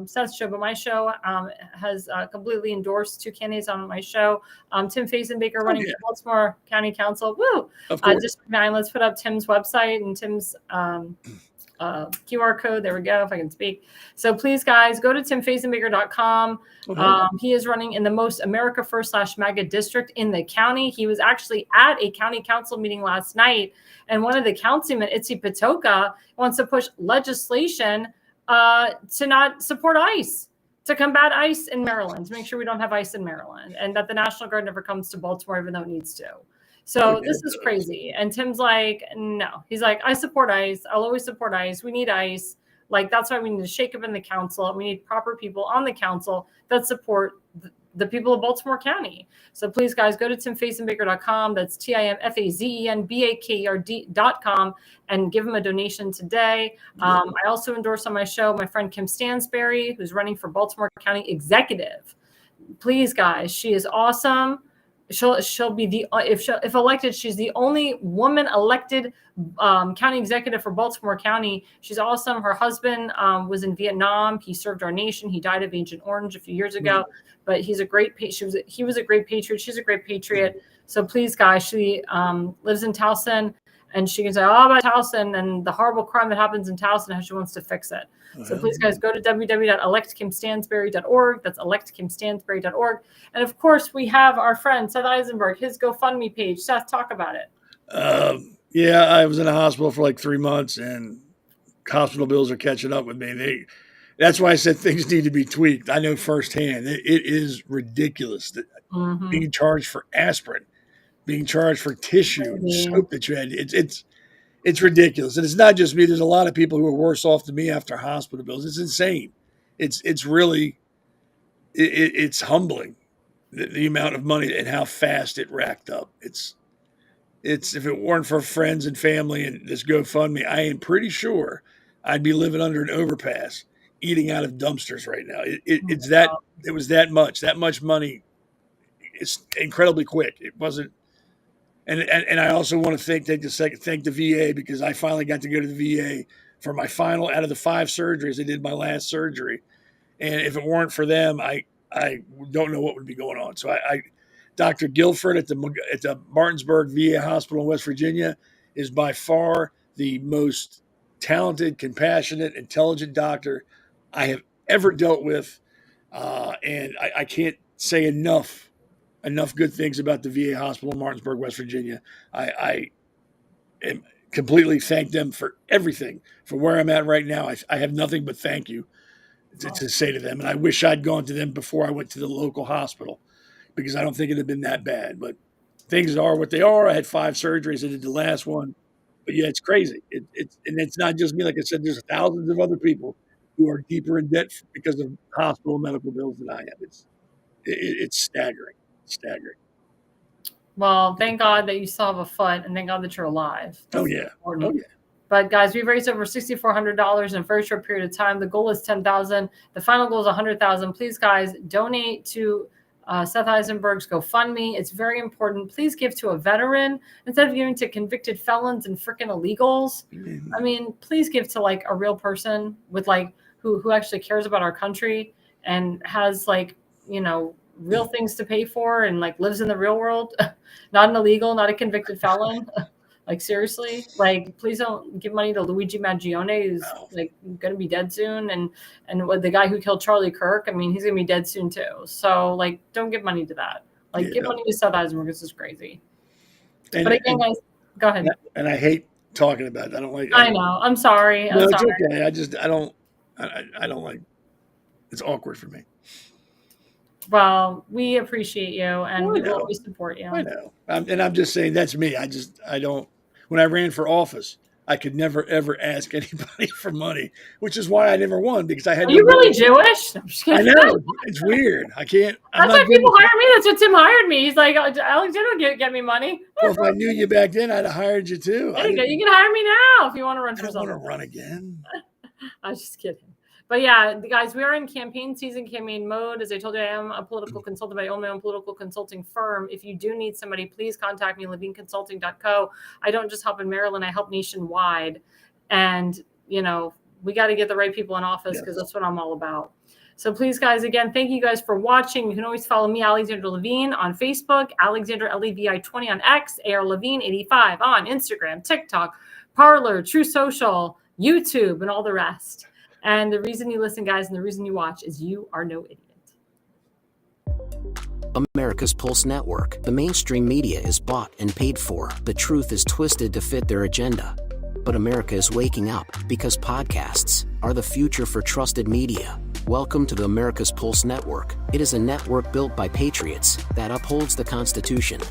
Seth's show, but my show has completely endorsed 2 candidates on my show. Tim Fazenbaker running for Baltimore County Council. Woo! District 9. Let's put up Tim's website and Tim's QR code. There we go, if I can speak. So please, guys, go to timfazenbaker.com. He is running in the most America First / MAGA district in the county. He was actually at a county council meeting last night, and one of the councilmen, Itzi Patoka, wants to push legislation to not support ICE, to combat ICE in Maryland, to make sure we don't have ICE in Maryland, and that the National Guard never comes to Baltimore, even though it needs to. So this is crazy. And Tim's like, no. He's like, I support ICE. I'll always support ICE. We need ICE. Like, that's why we need to shake up in the council. We need proper people on the council that support the people of Baltimore County. So please, guys, go to timfazenbaker.com. That's TIMFAZENBAKER.com and give him a donation today. I also endorse on my show my friend Kim Stansberry, who's running for Baltimore County Executive. Please, guys, she is awesome. She'll be the if elected, she's the only woman elected county executive for Baltimore County. She's awesome. Her husband was in Vietnam. He served our nation. He died of Agent Orange a few years ago. But he's a great. He was a great patriot. She's a great patriot. So please, guys, she lives in Towson, and she can say all about Towson and the horrible crime that happens in Towson, how she wants to fix it. So please, guys, go to www.electkimstansberry.org. That's electkimstansberry.org. And of course, we have our friend Seth Eisenberg, his GoFundMe page. Seth, talk about it. Yeah, I was in a hospital for like 3 months, and hospital bills are catching up with me. That's why I said things need to be tweaked. I know firsthand. It is ridiculous that being charged for aspirin, being charged for tissue, soap that you had. It's ridiculous. And it's not just me. There's a lot of people who are worse off than me after hospital bills. It's insane. It's really humbling, the amount of money and how fast it racked up. It's if it weren't for friends and family and this GoFundMe, I am pretty sure I'd be living under an overpass, eating out of dumpsters right now. It was that much money. It's incredibly quick. It wasn't. And I also want to thank the VA, because I finally got to go to the VA for my final out of the 5 surgeries. I did my last surgery. And if it weren't for them, I don't know what would be going on. So Dr. Guilford at the Martinsburg VA Hospital in West Virginia is by far the most talented, compassionate, intelligent doctor I have ever dealt with. And I can't say enough good things about the VA hospital in Martinsburg, West Virginia. I am completely thank them for everything, for where I'm at right now. I have nothing but thank you to say to them. And I wish I'd gone to them before I went to the local hospital, because I don't think it'd have been that bad. But things are what they are. I had 5 surgeries. I did the last one. But yeah, it's crazy. And it's not just me. Like I said, there's thousands of other people who are deeper in debt because of hospital medical bills than I am. It's staggering. Staggering. Well, thank God that you still have a foot, and thank God that you're alive. That's important. Oh yeah. But guys, we've raised over $6,400 in a very short period of time. The goal is $10,000. The final goal is $100,000. Please, guys, donate to Seth Eisenberg's GoFundMe. It's very important. Please give to a veteran instead of giving to convicted felons and freaking illegals. I mean, please give to like a real person with like who actually cares about our country and has like, real things to pay for and like lives in the real world, not an illegal, not a convicted felon. Like seriously, like please don't give money to Luigi Mangione, who's like going to be dead soon. And the guy who killed Charlie Kirk, I mean, he's going to be dead soon too. So like, don't give money to that. Like give money to Seth Eisenberg. This is crazy. But again, guys, go ahead. And I hate talking about it. I don't like. I know. I'm sorry. No, it's okay. I don't like. It's awkward for me. Well, we appreciate you, and we will always support you. I know. I'm just saying that's me. I don't. When I ran for office, I could never, ever ask anybody for money, which is why I never won, because I had. Are you really Jewish? I know. It's weird. I can't. That's why people hire me. That's what Tim hired me. He's like, Alexandra, get me money. Well, if I knew you back then, I'd have hired you too. There you go. You can hire me now if you want to run for something. I don't want to run again. I was just kidding. But yeah, guys, we are in campaign season, campaign mode. As I told you, I am a political consultant. I own my own political consulting firm. If you do need somebody, please contact me, levineconsulting.co. I don't just help in Maryland. I help nationwide. And, we got to get the right people in office because that's what I'm all about. So please, guys, again, thank you guys for watching. You can always follow me, Alexandra Levine, on Facebook, Alexandra Levi20 on X, AR Levine85 on Instagram, TikTok, Parler, True Social, YouTube, and all the rest. And the reason you listen, guys, and the reason you watch is you are no idiot. America's Pulse Network. The mainstream media is bought and paid for. The truth is twisted to fit their agenda. But America is waking up because podcasts are the future for trusted media. Welcome to the America's Pulse Network. It is a network built by patriots that upholds the Constitution.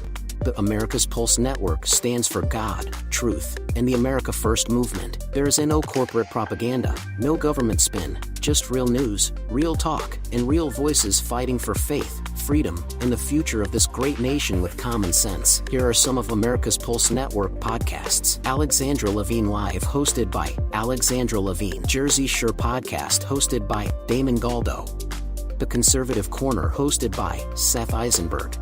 The America's Pulse Network stands for God, truth, and the America First movement. There is no corporate propaganda, no government spin, just real news, real talk, and real voices fighting for faith, freedom, and the future of this great nation with common sense. Here are some of America's Pulse Network podcasts. Alexandra Levine Live, hosted by Alexandra Levine. Jersey Shore Podcast, hosted by Damon Galdo. The Conservative Corner, hosted by Seth Eisenberg.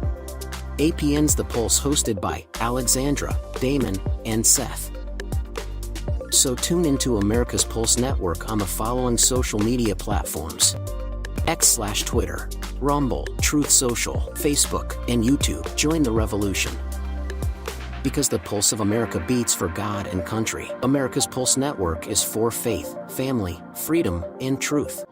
APN's The Pulse, hosted by Alexandra, Damon, and Seth. So tune into America's Pulse Network on the following social media platforms: X/Twitter, Rumble, Truth Social, Facebook, and YouTube. Join the revolution. Because the pulse of America beats for God and country. America's Pulse Network is for faith, family, freedom, and truth.